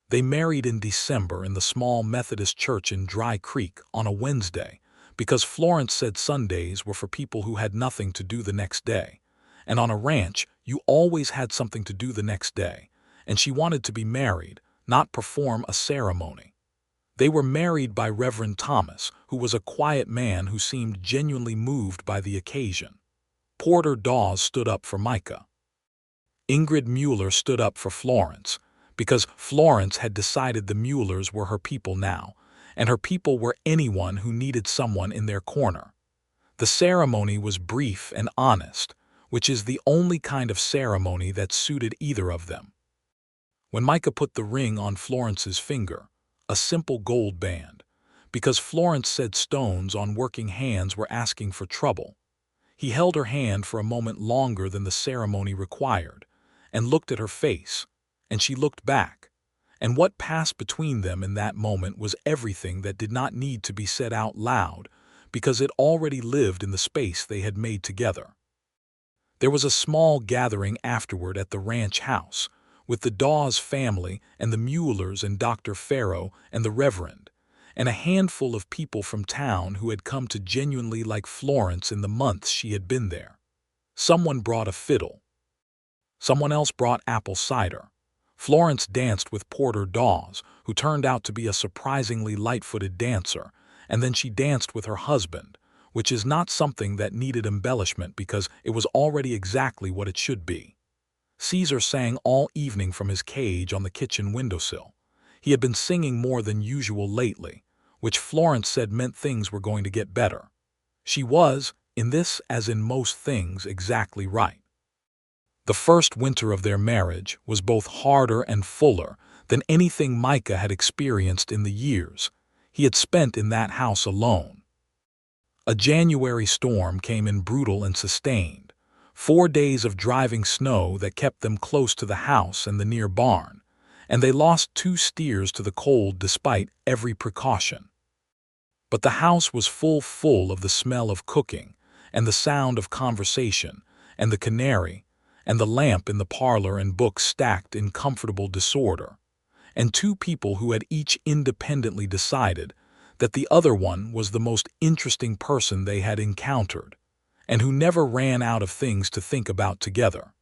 A: They married in December in the small Methodist church in Dry Creek on a Wednesday, because Florence said Sundays were for people who had nothing to do the next day, and on a ranch you always had something to do the next day, and she wanted to be married, not perform a ceremony. They were married by Reverend Thomas, who was a quiet man who seemed genuinely moved by the occasion. Porter Dawes stood up for Micah. Ingrid Mueller stood up for Florence, because Florence had decided the Muellers were her people now, and her people were anyone who needed someone in their corner. The ceremony was brief and honest, which is the only kind of ceremony that suited either of them. When Micah put the ring on Florence's finger, a simple gold band, because Florence said stones on working hands were asking for trouble, he held her hand for a moment longer than the ceremony required, and looked at her face, and she looked back. And what passed between them in that moment was everything that did not need to be said out loud, because it already lived in the space they had made together. There was a small gathering afterward at the ranch house, with the Dawes family and the Muellers and Dr. Farrow and the Reverend, and a handful of people from town who had come to genuinely like Florence in the months she had been there. Someone brought a fiddle. Someone else brought apple cider. Florence danced with Porter Dawes, who turned out to be a surprisingly light-footed dancer, and then she danced with her husband, which is not something that needed embellishment because it was already exactly what it should be. Caesar sang all evening from his cage on the kitchen windowsill. He had been singing more than usual lately, which Florence said meant things were going to get better. She was, in this as in most things, exactly right. The first winter of their marriage was both harder and fuller than anything Micah had experienced in the years he had spent in that house alone. A January storm came in brutal and sustained, 4 days of driving snow that kept them close to the house and the near barn, and they lost 2 steers to the cold despite every precaution. But the house was full of the smell of cooking and the sound of conversation and the canary and the lamp in the parlor and books stacked in comfortable disorder, and 2 people who had each independently decided that the other one was the most interesting person they had encountered, and who never ran out of things to think about together.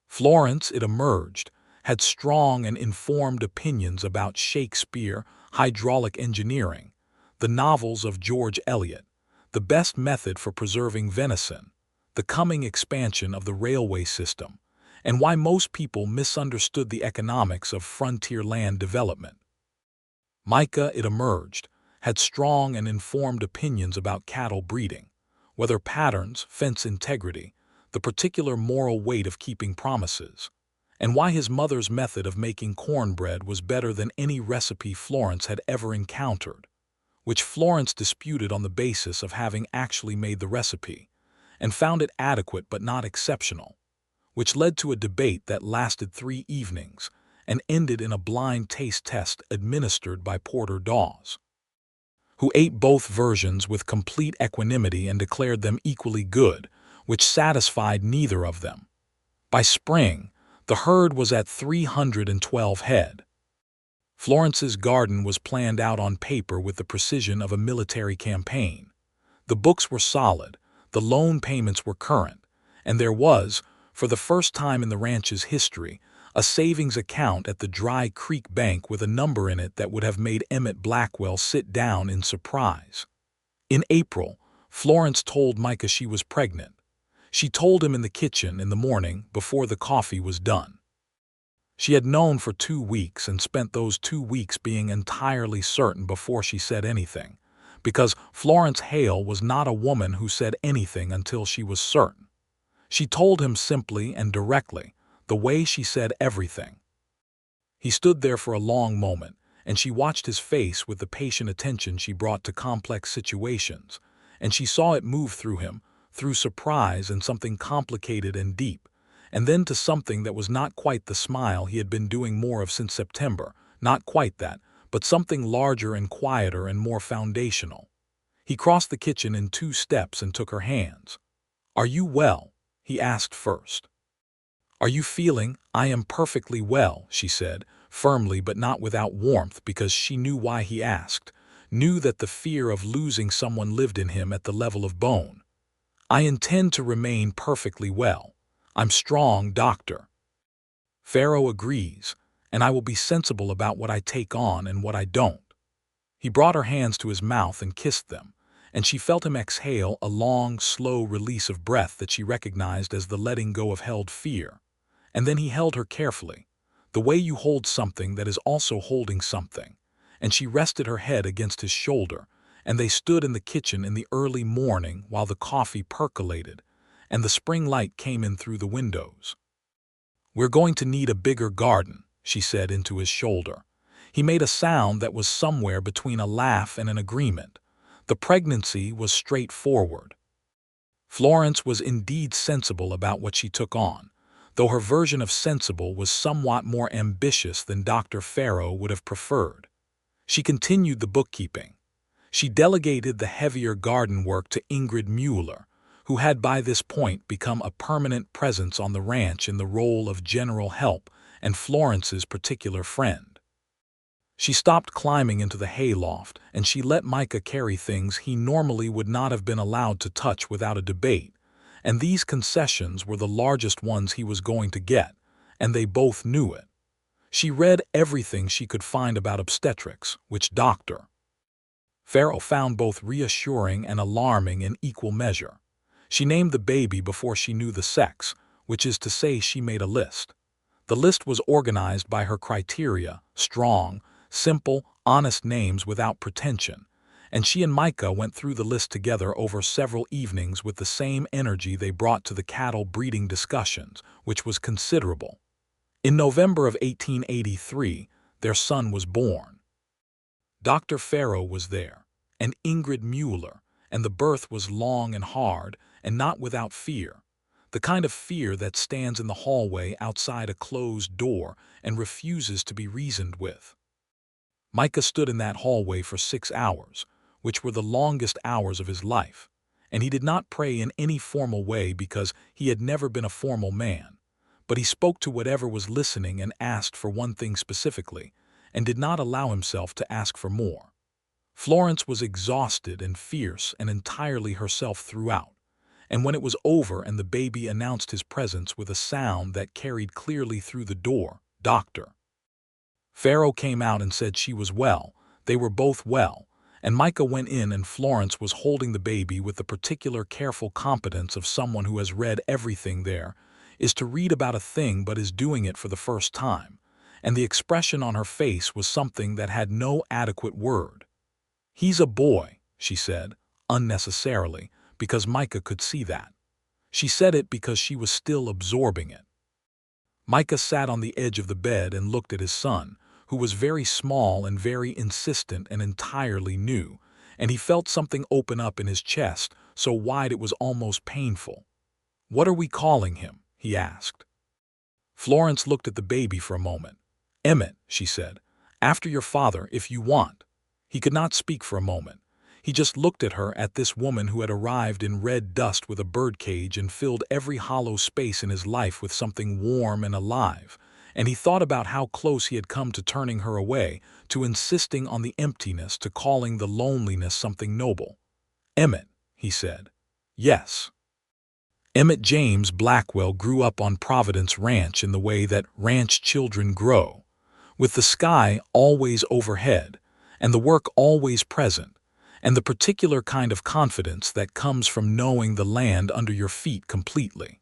A: Florence, it emerged, had strong and informed opinions about Shakespeare, hydraulic engineering, the novels of George Eliot, the best method for preserving venison, the coming expansion of the railway system, and why most people misunderstood the economics of frontier land development. Micah, it emerged, had strong and informed opinions about cattle breeding, whether patterns, fence integrity, the particular moral weight of keeping promises, and why his mother's method of making cornbread was better than any recipe Florence had ever encountered, which Florence disputed on the basis of having actually made the recipe, and found it adequate but not exceptional, which led to a debate that lasted 3 evenings and ended in a blind taste test administered by Porter Dawes, who ate both versions with complete equanimity and declared them equally good, which satisfied neither of them. By spring, the herd was at 312 head. Florence's garden was planned out on paper with the precision of a military campaign. The books were solid, the loan payments were current, and there was, for the first time in the ranch's history, a savings account at the Dry Creek Bank with a number in it that would have made Emmett Blackwell sit down in surprise. In April, Florence told Micah she was pregnant. She told him in the kitchen in the morning before the coffee was done. She had known for 2 weeks and spent those 2 weeks being entirely certain before she said anything, because Florence Hale was not a woman who said anything until she was certain. She told him simply and directly, the way she said everything. He stood there for a long moment, and she watched his face with the patient attention she brought to complex situations, and she saw it move through him, through surprise and something complicated and deep, and then to something that was not quite the smile he had been doing more of since September, not quite that, but something larger and quieter and more foundational. He crossed the kitchen in 2 steps and took her hands. "Are you well?" he asked first. "Are you feeling?" "I am perfectly well," she said, firmly but not without warmth, because she knew why he asked, knew that the fear of losing someone lived in him at the level of bone. "I intend to remain perfectly well. I'm strong, doctor." "Pharaoh agrees, and I will be sensible about what I take on and what I don't." He brought her hands to his mouth and kissed them, and she felt him exhale a long, slow release of breath that she recognized as the letting go of held fear. And then he held her carefully, the way you hold something that is also holding something, and she rested her head against his shoulder, and they stood in the kitchen in the early morning while the coffee percolated, and the spring light came in through the windows. "We're going to need a bigger garden," she said into his shoulder. He made a sound that was somewhere between a laugh and an agreement. The pregnancy was straightforward. Florence was indeed sensible about what she took on, though her version of sensible was somewhat more ambitious than Dr. Pharaoh would have preferred. She continued the bookkeeping. She delegated the heavier garden work to Ingrid Mueller, who had by this point become a permanent presence on the ranch in the role of general help and Florence's particular friend. She stopped climbing into the hayloft, and she let Micah carry things he normally would not have been allowed to touch without a debate, and these concessions were the largest ones he was going to get, and they both knew it. She read everything she could find about obstetrics, which Dr. Pharaoh found both reassuring and alarming in equal measure. She named the baby before she knew the sex, which is to say she made a list. The list was organized by her criteria, strong, simple, honest names without pretension, and she and Micah went through the list together over several evenings with the same energy they brought to the cattle breeding discussions, which was considerable. In November of 1883, their son was born. Dr. Pharaoh was there, and Ingrid Mueller, and the birth was long and hard, and not without fear, the kind of fear that stands in the hallway outside a closed door and refuses to be reasoned with. Micah stood in that hallway for 6 hours, which were the longest hours of his life, and he did not pray in any formal way because he had never been a formal man, but he spoke to whatever was listening and asked for one thing specifically, and did not allow himself to ask for more. Florence was exhausted and fierce and entirely herself throughout, and when it was over and the baby announced his presence with a sound that carried clearly through the door, Dr. Pharaoh came out and said she was well, they were both well, and Micah went in, and Florence was holding the baby with the particular careful competence of someone who has read everything there is to read about a thing but is doing it for the first time, and the expression on her face was something that had no adequate word. "He's a boy," she said, unnecessarily, because Micah could see that. She said it because she was still absorbing it. Micah sat on the edge of the bed and looked at his son, who was very small and very insistent and entirely new, and he felt something open up in his chest, so wide it was almost painful. "What are we calling him?" he asked. Florence looked at the baby for a moment. "Emmett," she said, "after your father, if you want." He could not speak for a moment. He just looked at her, at this woman who had arrived in red dust with a birdcage and filled every hollow space in his life with something warm and alive, and he thought about how close he had come to turning her away, to insisting on the emptiness, to calling the loneliness something noble. "Emmett," he said. "Yes." Emmett James Blackwell grew up on Providence Ranch in the way that ranch children grow, with the sky always overhead, and the work always present, and the particular kind of confidence that comes from knowing the land under your feet completely.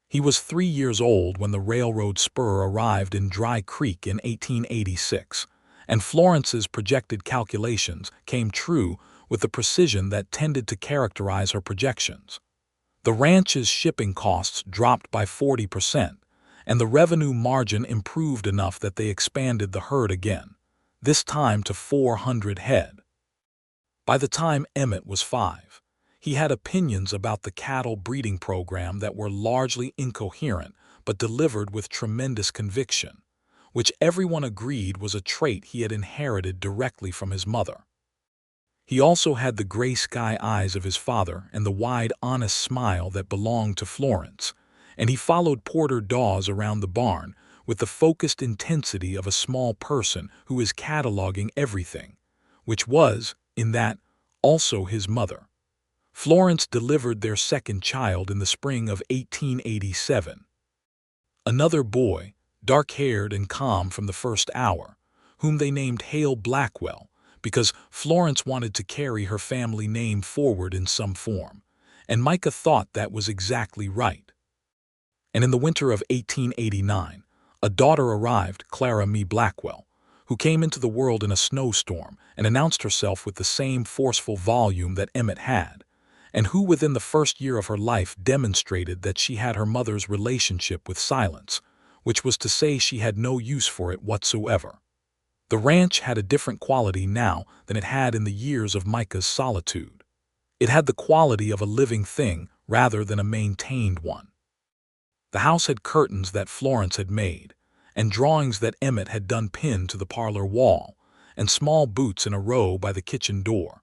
A: He was 3 years old when the railroad spur arrived in Dry Creek in 1886, and Florence's projected calculations came true with the precision that tended to characterize her projections. The ranch's shipping costs dropped by 40%, and the revenue margin improved enough that they expanded the herd again, this time to 400 head. By the time Emmett was 5, he had opinions about the cattle breeding program that were largely incoherent but delivered with tremendous conviction, which everyone agreed was a trait he had inherited directly from his mother. He also had the gray sky eyes of his father and the wide, honest smile that belonged to Florence, and he followed Porter Dawes around the barn with the focused intensity of a small person who is cataloging everything, which was, in that, also his mother. Florence delivered their second child in the spring of 1887. Another boy, dark-haired and calm from the first hour, whom they named Hale Blackwell, because Florence wanted to carry her family name forward in some form, and Micah thought that was exactly right. And in the winter of 1889, a daughter arrived, Clara Me Blackwell, who came into the world in a snowstorm and announced herself with the same forceful volume that Emmett had, and who within the first year of her life demonstrated that she had her mother's relationship with silence, which was to say she had no use for it whatsoever. The ranch had a different quality now than it had in the years of Micah's solitude. It had the quality of a living thing rather than a maintained one. The house had curtains that Florence had made, and drawings that Emmett had done pinned to the parlor wall, and small boots in a row by the kitchen door,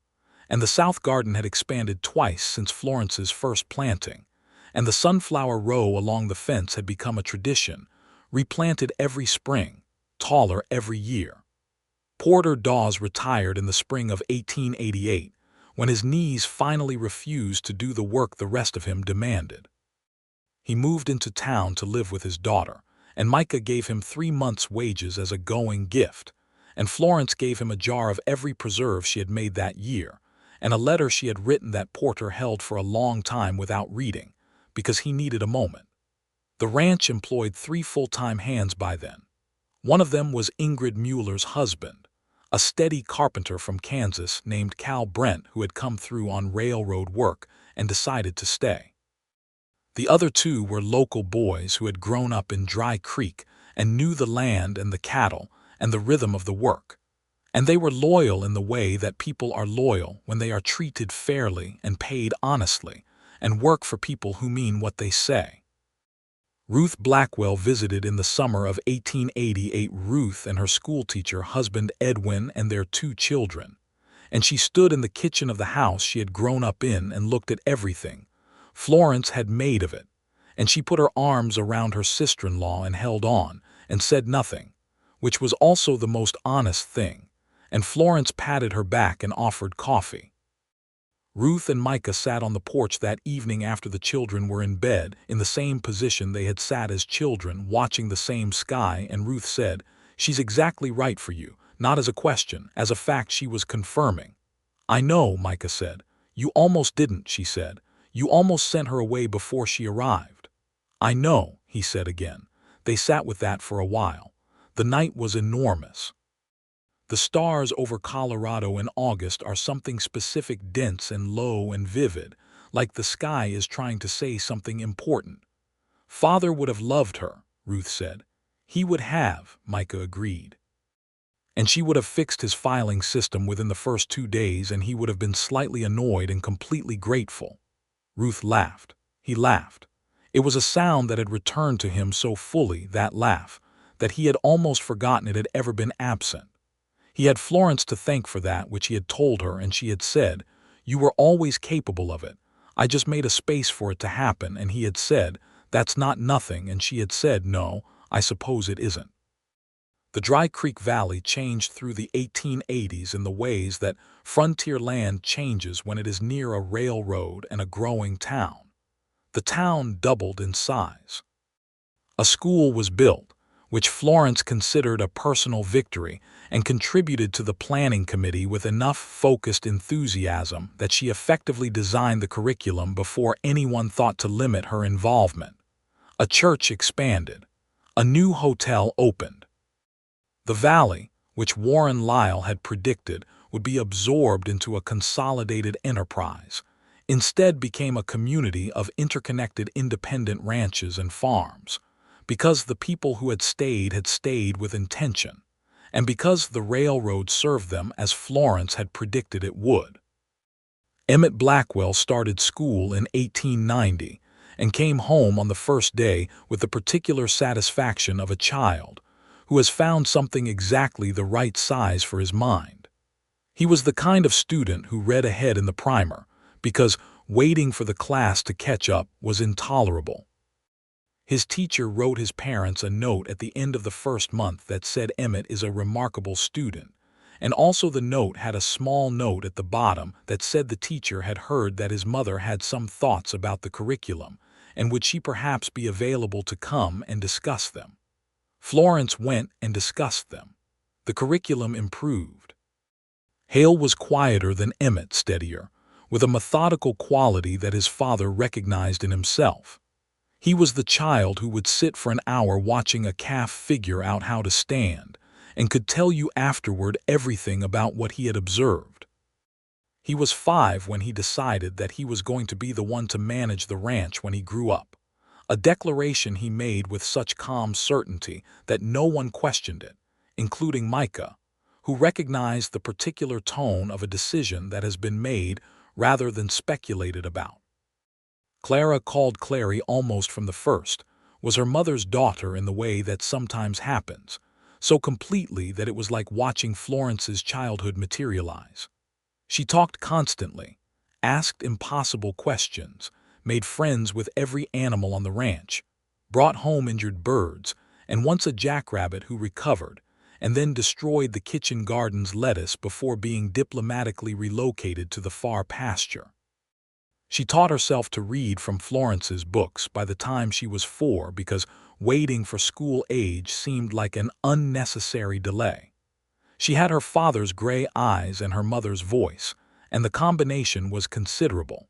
A: and the south garden had expanded twice since Florence's first planting, and the sunflower row along the fence had become a tradition, replanted every spring, taller every year. Porter Dawes retired in the spring of 1888, when his knees finally refused to do the work the rest of him demanded. He moved into town to live with his daughter, and Micah gave him 3 months' wages as a going gift, and Florence gave him a jar of every preserve she had made that year, and a letter she had written that Porter held for a long time without reading, because he needed a moment. The ranch employed 3 full-time hands by then. One of them was Ingrid Mueller's husband, a steady carpenter from Kansas named Cal Brent, who had come through on railroad work and decided to stay. The other 2 were local boys who had grown up in Dry Creek and knew the land and the cattle and the rhythm of the work, and they were loyal in the way that people are loyal when they are treated fairly and paid honestly and work for people who mean what they say. Ruth Blackwell visited in the summer of 1888 Ruth and her schoolteacher husband Edwin and their 2 children, and she stood in the kitchen of the house she had grown up in and looked at everything Florence had made of it, and she put her arms around her sister-in-law and held on and said nothing, which was also the most honest thing, and Florence patted her back and offered coffee. Ruth and Micah sat on the porch that evening after the children were in bed, in the same position they had sat as children, watching the same sky, and Ruth said, "She's exactly right for you," not as a question, as a fact she was confirming, "I know," Micah said. "You almost didn't," she said. "You almost sent her away before she arrived." "I know," he said again. They sat with that for a while. The night was enormous. The stars over Colorado in August are something specific, dense and low and vivid, like the sky is trying to say something important. "Father would have loved her," Ruth said. "He would have," Micah agreed. "And she would have fixed his filing system within the first 2 days, and he would have been slightly annoyed and completely grateful." Ruth laughed. He laughed. It was a sound that had returned to him so fully, that laugh, that he had almost forgotten it had ever been absent. He had Florence to thank for that which he had told her, and she had said, "You were always capable of it. I just made a space for it to happen," and he had said, "That's not nothing," and she had said, "No, I suppose it isn't." The Dry Creek Valley changed through the 1880s in the ways that frontier land changes when it is near a railroad and a growing town. The town doubled in size. A school was built, which Florence considered a personal victory, and contributed to the planning committee with enough focused enthusiasm that she effectively designed the curriculum before anyone thought to limit her involvement. A church expanded. A new hotel opened. The valley, which Warren Lyle had predicted would be absorbed into a consolidated enterprise, instead became a community of interconnected independent ranches and farms, because the people who had stayed with intention, and because the railroad served them as Florence had predicted it would. Emmett Blackwell started school in 1890 and came home on the first day with the particular satisfaction of a child who has found something exactly the right size for his mind. He was the kind of student who read ahead in the primer, because waiting for the class to catch up was intolerable. His teacher wrote his parents a note at the end of the first month that said Emmett is a remarkable student, and also the note had a small note at the bottom that said the teacher had heard that his mother had some thoughts about the curriculum, and would she perhaps be available to come and discuss them. Florence went and discussed them. The curriculum improved. Hale was quieter than Emmett, steadier, with a methodical quality that his father recognized in himself. He was the child who would sit for an hour watching a calf figure out how to stand, and could tell you afterward everything about what he had observed. He was 5 when he decided that he was going to be the one to manage the ranch when he grew up, a declaration he made with such calm certainty that no one questioned it, including Micah, who recognized the particular tone of a decision that has been made rather than speculated about. Clara, called Clary almost from the first, was her mother's daughter in the way that sometimes happens, so completely that it was like watching Florence's childhood materialize. She talked constantly, asked impossible questions, made friends with every animal on the ranch, brought home injured birds, and once a jackrabbit who recovered, and then destroyed the kitchen garden's lettuce before being diplomatically relocated to the far pasture. She taught herself to read from Florence's books by the time she was 4 because waiting for school age seemed like an unnecessary delay. She had her father's gray eyes and her mother's voice, and the combination was considerable.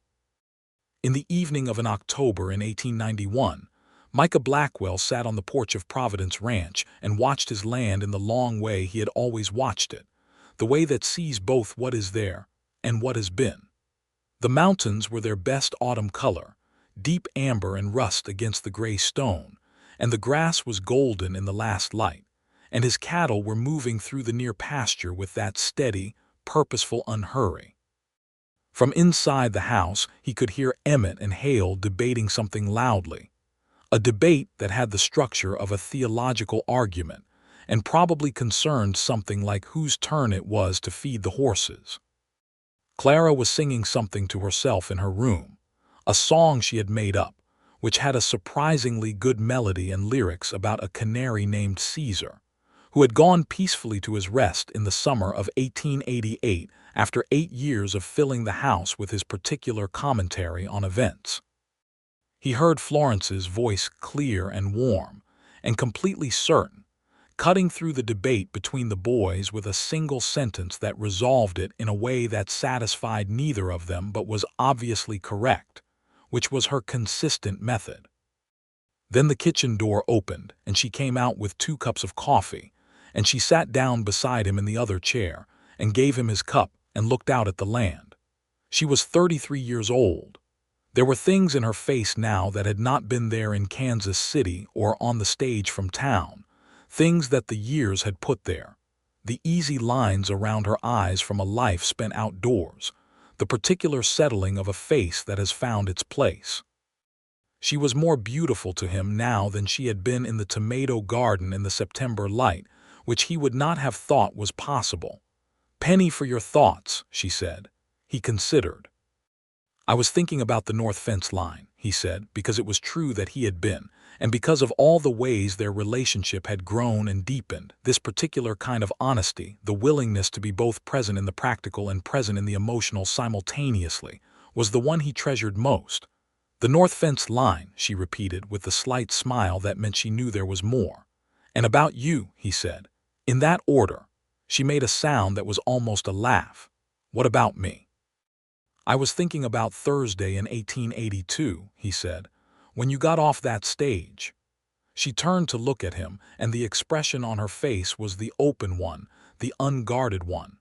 A: In the evening of an October in 1891, Micah Blackwell sat on the porch of Providence Ranch and watched his land in the long way he had always watched it, the way that sees both what is there and what has been. The mountains were their best autumn color, deep amber and rust against the gray stone, and the grass was golden in the last light, and his cattle were moving through the near pasture with that steady, purposeful unhurry. From inside the house he could hear Emmett and Hale debating something loudly, a debate that had the structure of a theological argument and probably concerned something like whose turn it was to feed the horses. Clara was singing something to herself in her room, a song she had made up, which had a surprisingly good melody and lyrics about a canary named Caesar, who had gone peacefully to his rest in the summer of 1888 after 8 years of filling the house with his particular commentary on events. He heard Florence's voice clear and warm, and completely certain, cutting through the debate between the boys with a single sentence that resolved it in a way that satisfied neither of them but was obviously correct, which was her consistent method. Then the kitchen door opened, and she came out with 2 cups of coffee, and she sat down beside him in the other chair, and gave him his cup and looked out at the land. She was 33 years old. There were things in her face now that had not been there in Kansas City or on the stage from town, things that the years had put there. The easy lines around her eyes from a life spent outdoors, the particular settling of a face that has found its place. She was more beautiful to him now than she had been in the tomato garden in the September light, which he would not have thought was possible. "Penny for your thoughts," she said. He considered. "I was thinking about the north fence line," he said, because it was true that he had been, and because of all the ways their relationship had grown and deepened. This particular kind of honesty, the willingness to be both present in the practical and present in the emotional simultaneously, was the one he treasured most. "The north fence line," she repeated with the slight smile that meant she knew there was more. "And about you," he said. In that order. She made a sound that was almost a laugh. "What about me?" "I was thinking about Thursday in 1882, he said, "when you got off that stage." She turned to look at him, and the expression on her face was the open one, the unguarded one.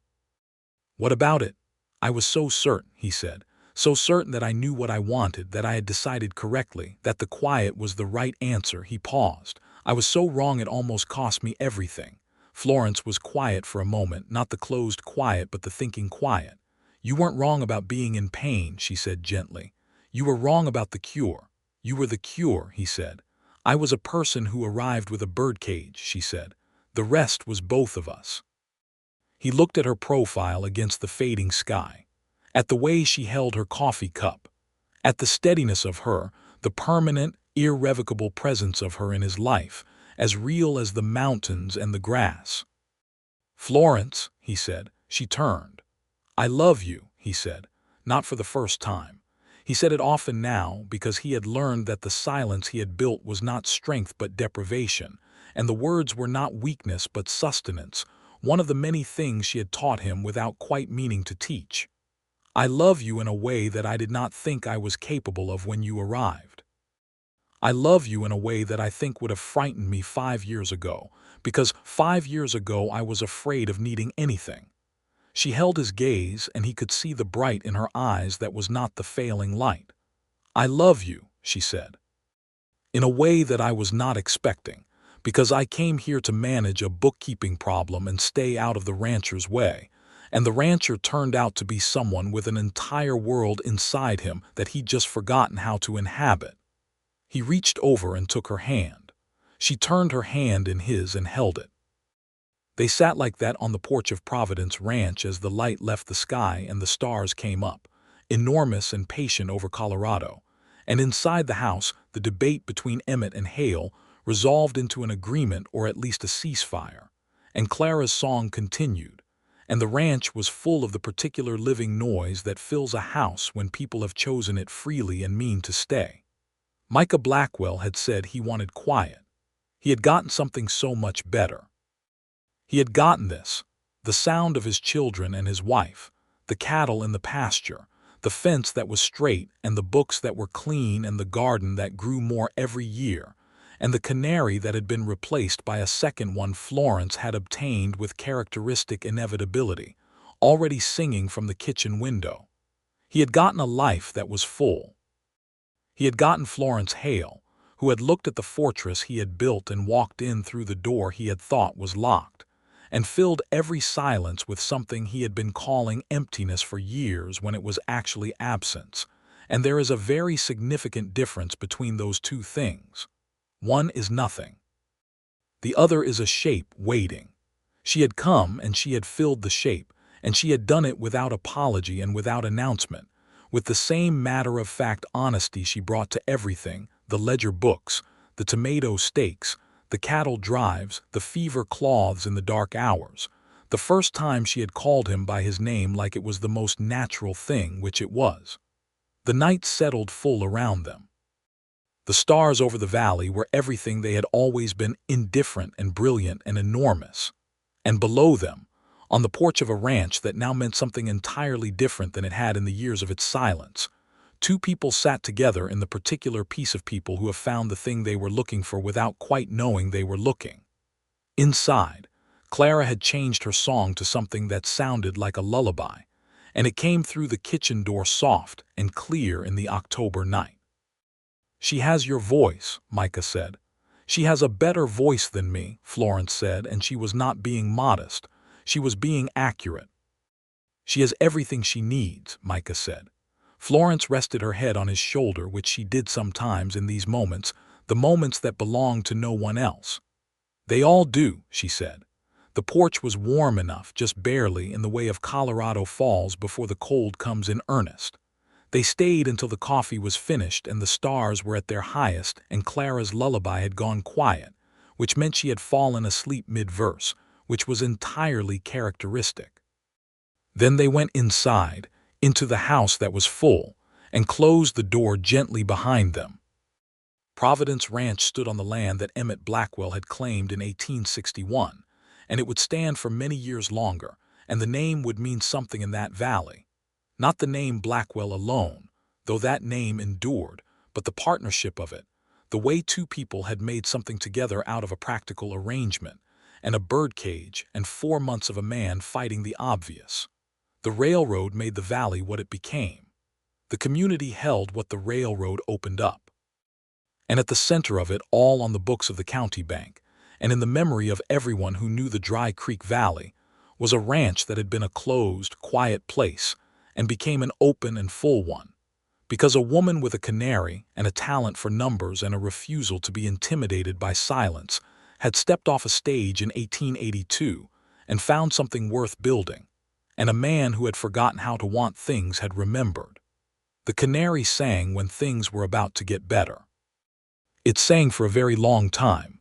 A: "What about it?" "I was so certain," he said, "so certain that I knew what I wanted, that I had decided correctly, that the quiet was the right answer." He paused. "I was so wrong it almost cost me everything." Florence was quiet for a moment, not the closed quiet but the thinking quiet. "You weren't wrong about being in pain," she said gently. "You were wrong about the cure." "You were the cure," he said. "I was a person who arrived with a birdcage," she said. "The rest was both of us." He looked at her profile against the fading sky, at the way she held her coffee cup, at the steadiness of her, the permanent, irrevocable presence of her in his life, as real as the mountains and the grass. "Florence," he said. She turned. "I love you," he said, not for the first time. He said it often now because he had learned that the silence he had built was not strength but deprivation, and the words were not weakness but sustenance, one of the many things she had taught him without quite meaning to teach. "I love you in a way that I did not think I was capable of when you arrived. I love you in a way that I think would have frightened me 5 years ago, because 5 years ago I was afraid of needing anything." She held his gaze, and he could see the bright in her eyes that was not the failing light. "I love you," she said, "in a way that I was not expecting, because I came here to manage a bookkeeping problem and stay out of the rancher's way, and the rancher turned out to be someone with an entire world inside him that he'd just forgotten how to inhabit." He reached over and took her hand. She turned her hand in his and held it. They sat like that on the porch of Providence Ranch as the light left the sky and the stars came up, enormous and patient over Colorado. And inside the house, the debate between Emmett and Hale resolved into an agreement or at least a ceasefire. And Clara's song continued, and the ranch was full of the particular living noise that fills a house when people have chosen it freely and mean to stay. Micah Blackwell had said he wanted quiet. He had gotten something so much better. He had gotten this, the sound of his children and his wife, the cattle in the pasture, the fence that was straight and the books that were clean and the garden that grew more every year, and the canary that had been replaced by a second one Florence had obtained with characteristic inevitability, already singing from the kitchen window. He had gotten a life that was full. He had gotten Florence Hale, who had looked at the fortress he had built and walked in through the door he had thought was locked, and filled every silence with something he had been calling emptiness for years when it was actually absence, and there is a very significant difference between those two things. One is nothing. The other is a shape waiting. She had come and she had filled the shape, and she had done it without apology and without announcement, with the same matter-of-fact honesty she brought to everything, the ledger books, the tomato steaks, the cattle drives, the fever cloths in the dark hours. The first time she had called him by his name like it was the most natural thing, which it was. The night settled full around them. The stars over the valley were everything they had always been: indifferent and brilliant and enormous. And below them, on the porch of a ranch that now meant something entirely different than it had in the years of its silence, two people sat together in the particular piece of people who have found the thing they were looking for without quite knowing they were looking. Inside, Clara had changed her song to something that sounded like a lullaby, and it came through the kitchen door soft and clear in the October night. "She has your voice," Micah said. "She has a better voice than me," Florence said, and she was not being modest. She was being accurate. "She has everything she needs," Micah said. Florence rested her head on his shoulder, which she did sometimes in these moments, the moments that belonged to no one else. "They all do," she said. The porch was warm enough, just barely, in the way of Colorado falls before the cold comes in earnest. They stayed until the coffee was finished and the stars were at their highest and Clara's lullaby had gone quiet, which meant she had fallen asleep mid-verse, which was entirely characteristic. Then they went inside, into the house that was full, and closed the door gently behind them. Providence Ranch stood on the land that Emmett Blackwell had claimed in 1861, and it would stand for many years longer, and the name would mean something in that valley. Not the name Blackwell alone, though that name endured, but the partnership of it, the way two people had made something together out of a practical arrangement, and a birdcage and 4 months of a man fighting the obvious. The railroad made the valley what it became. The community held what the railroad opened up. And at the center of it, all on the books of the county bank, and in the memory of everyone who knew the Dry Creek Valley, was a ranch that had been a closed, quiet place and became an open and full one, because a woman with a canary and a talent for numbers and a refusal to be intimidated by silence had stepped off a stage in 1882 and found something worth building, and a man who had forgotten how to want things had remembered. The canary sang when things were about to get better. It sang for a very long time,